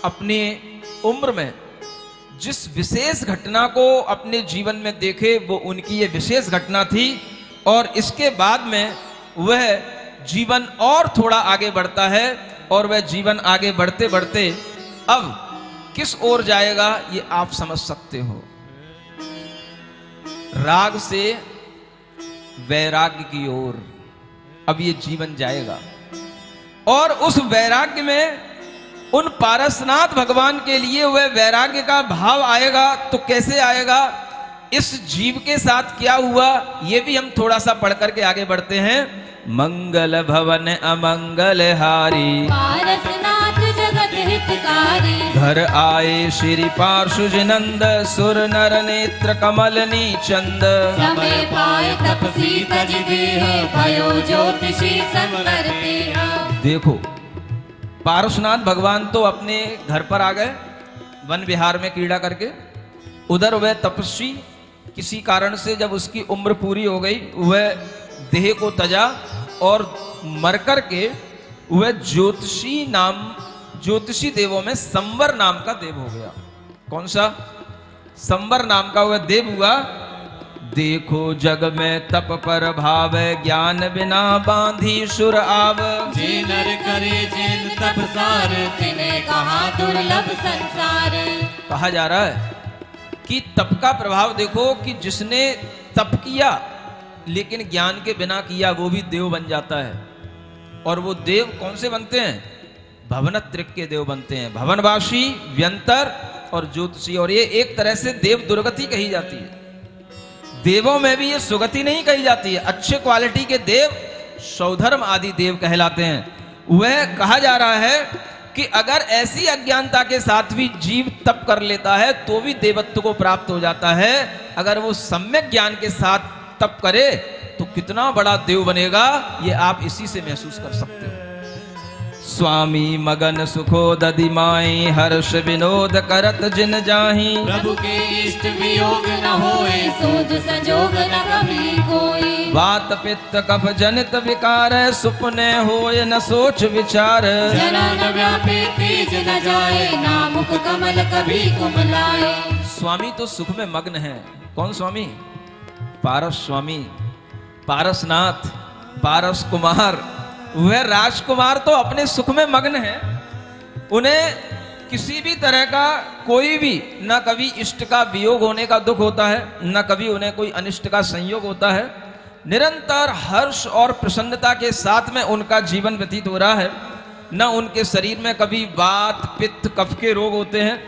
अपनी उम्र में जिस विशेष घटना को अपने जीवन में देखे वो उनकी ये विशेष घटना थी। और इसके बाद में वह जीवन और थोड़ा आगे बढ़ता है और वह जीवन आगे बढ़ते बढ़ते अब किस ओर जाएगा ये आप समझ सकते हो। राग से वैराग्य की ओर अब ये जीवन जाएगा। और उस वैराग्य में उन पारसनाथ भगवान के लिए वह वैराग्य का भाव आएगा। तो कैसे आएगा, इस जीव के साथ क्या हुआ ये भी हम थोड़ा सा पढ़ करके आगे बढ़ते हैं। मंगल भवन अमंगल हारी, पारसनाथ जगत हितकारी, घर आए श्री पार्षुज नंद, सुर नर नेत्र कमलनी चंद, समय पाए तपसी तज देह, भयो ज्योतिषी संकर तेह। देखो पारसनाथ भगवान तो अपने घर पर आ गए वन विहार में क्रीड़ा करके। उधर वह तपस्वी किसी कारण से जब उसकी उम्र पूरी हो गई वह देह को तजा और मर कर के वह ज्योतिषी देवों में संवर नाम का देव हो गया। कौन सा? संवर नाम का वह देव हुआ। देखो जग में तप पर भाव, ज्ञान बिना बांधी सुर आव, जे नर करे जिन तप सार, तिने कहा दुर्लभ संसार। कहा जा रहा है कि तप का प्रभाव देखो कि जिसने तप किया लेकिन ज्ञान के बिना किया वो भी देव बन जाता है। और वो देव कौन से बनते हैं? भवनत्रिक के देव बनते हैं। भवनवासी, व्यंतर और ज्योतिषी। और ये एक तरह से देव दुर्गति कही जाती है। देवों में भी ये सुगति नहीं कही जाती है। अच्छे क्वालिटी के देव सौधर्म आदि देव कहलाते हैं। वह कहा जा रहा है कि अगर ऐसी अज्ञानता के साथ भी जीव तप कर लेता है तो भी देवत्व को प्राप्त हो जाता है, अगर वो सम्यक ज्ञान के साथ तप करे तो कितना बड़ा देव बनेगा, ये आप इसी से महसूस कर सकते हो। स्वामी मगन सुखोदधि माई हर्ष विनोद करत जिन जाहि, प्रभु के इष्ट वियोग न होए सोध संजोग न कभी कोई। वात पित्त कफ जनित विकार सुपने होय न सोच विचार, जरा न व्यापे तेज न जाए ना मुख कमल कभी कुमलाए। स्वामी तो सुख में मग्न है। कौन स्वामी? पारस स्वामी, पारसनाथ, पारस कुमार। वह राजकुमार तो अपने सुख में मग्न है, उन्हें किसी भी तरह का कोई भी न कभी इष्ट का वियोग होने का दुख होता है, न कभी उन्हें कोई अनिष्ट का संयोग होता है। निरंतर हर्ष और प्रसन्नता के साथ में उनका जीवन व्यतीत हो रहा है। न उनके शरीर में कभी वात पित्त कफ के रोग होते हैं,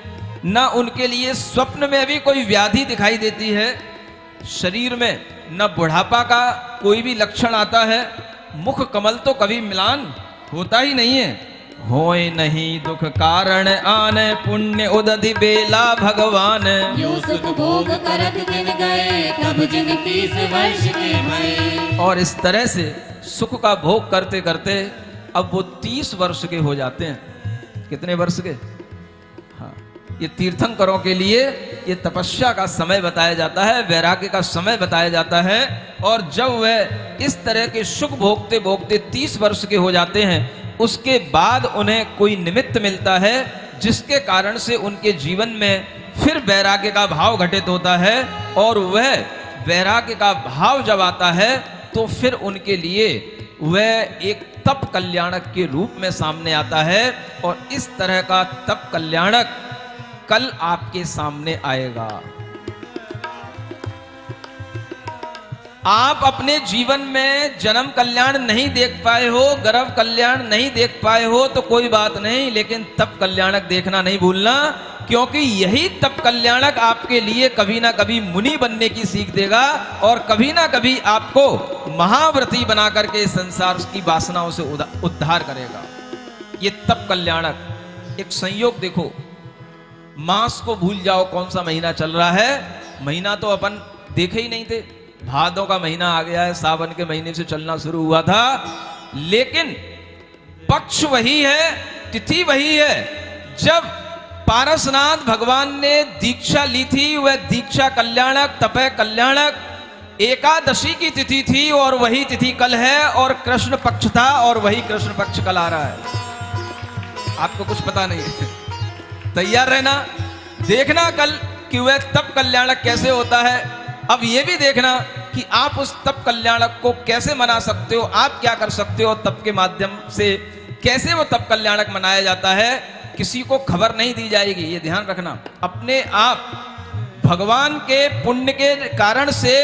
न उनके लिए स्वप्न में भी कोई व्याधि दिखाई देती है। शरीर में न बुढ़ापा का कोई भी लक्षण आता है। मुख कमल तो कभी मिलान होता ही नहीं है। होय नहीं दुख कारण आने पुण्य उदधि बेला भगवान, यो सुख भोग करत दिन गए तब जिन 30 वर्ष के भये। और इस तरह से सुख का भोग करते करते अब वो 30 वर्ष के हो जाते हैं। कितने वर्ष के? हाँ, ये तीर्थंकरों के लिए ये तपस्या का समय बताया जाता है, वैराग्य का समय बताया जाता है। और जब वह इस तरह के सुख भोगते भोगते 30 वर्ष के हो जाते हैं, उसके बाद उन्हें कोई निमित्त मिलता है जिसके कारण से उनके जीवन में फिर वैराग्य का भाव घटित होता है। और वह वैराग्य का भाव जब आता है तो फिर उनके लिए वह एक तप कल्याणक के रूप में सामने आता है। और इस तरह का तप कल्याणक कल आपके सामने आएगा। आप अपने जीवन में जन्म कल्याण नहीं देख पाए हो, गर्भ कल्याण नहीं देख पाए हो तो कोई बात नहीं, लेकिन तप कल्याणक देखना नहीं भूलना, क्योंकि यही तप कल्याणक आपके लिए कभी ना कभी मुनि बनने की सीख देगा और कभी ना कभी आपको महाव्रती बना करके संसार की वासनाओं से उद्धार करेगा। ये तप कल्याणक एक संयोग देखो। मास को भूल जाओ कौन सा महीना चल रहा है, महीना तो अपन देखे ही नहीं थे। भादों का महीना आ गया है, सावन के महीने से चलना शुरू हुआ था, लेकिन पक्ष वही है, तिथि वही है। जब पारसनाथ भगवान ने दीक्षा ली थी, वह दीक्षा कल्याणक तपय कल्याणक एकादशी की तिथि थी और वही तिथि कल है। और कृष्ण पक्ष था और वही कृष्ण पक्ष कल आ रहा है। आपको कुछ पता नहीं है, तैयार रहना, देखना कल कि वह तप कल्याणक कैसे होता है। अब यह भी देखना कि आप उस तप कल्याणक को कैसे मना सकते हो, आप क्या कर सकते हो तप के माध्यम से, कैसे वो तप कल्याणक मनाया जाता है। किसी को खबर नहीं दी जाएगी, ये ध्यान रखना। अपने आप भगवान के पुण्य के कारण से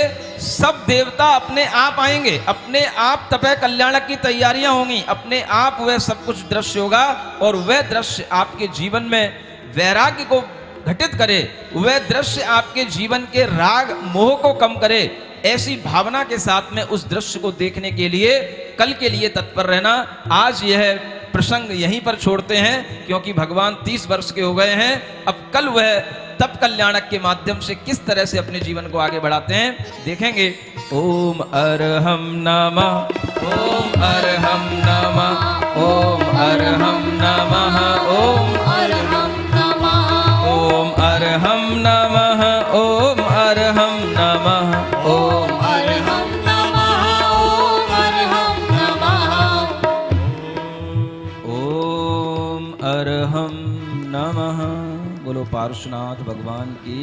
सब देवता अपने आप आएंगे, अपने आप तपय कल्याणक की तैयारियां होंगी, अपने आप वह सब कुछ दृश्य होगा और वह दृश्य आपके जीवन में वैराग्य को घटित करे, वह दृश्य आपके जीवन के राग मोह को कम करे। ऐसी भावना के साथ में उस दृश्य को देखने के लिए कल के लिए तत्पर रहना। आज यह प्रसंग यहीं पर छोड़ते हैं क्योंकि भगवान 30 वर्ष के हो गए हैं। अब कल वह तप कल्याणक के माध्यम से किस तरह से अपने जीवन को आगे बढ़ाते हैं देखेंगे। ओम अरहम नमः, ओम अरहम नमः, ओम अरहम नमः, ओम अरहम नमः, ओम अरहम नमः, ओम अरहम नमः, ओम अरहम नमः, ओम अरहम नमः, ओम अरहम नमः। बोलो पार्श्वनाथ भगवान की।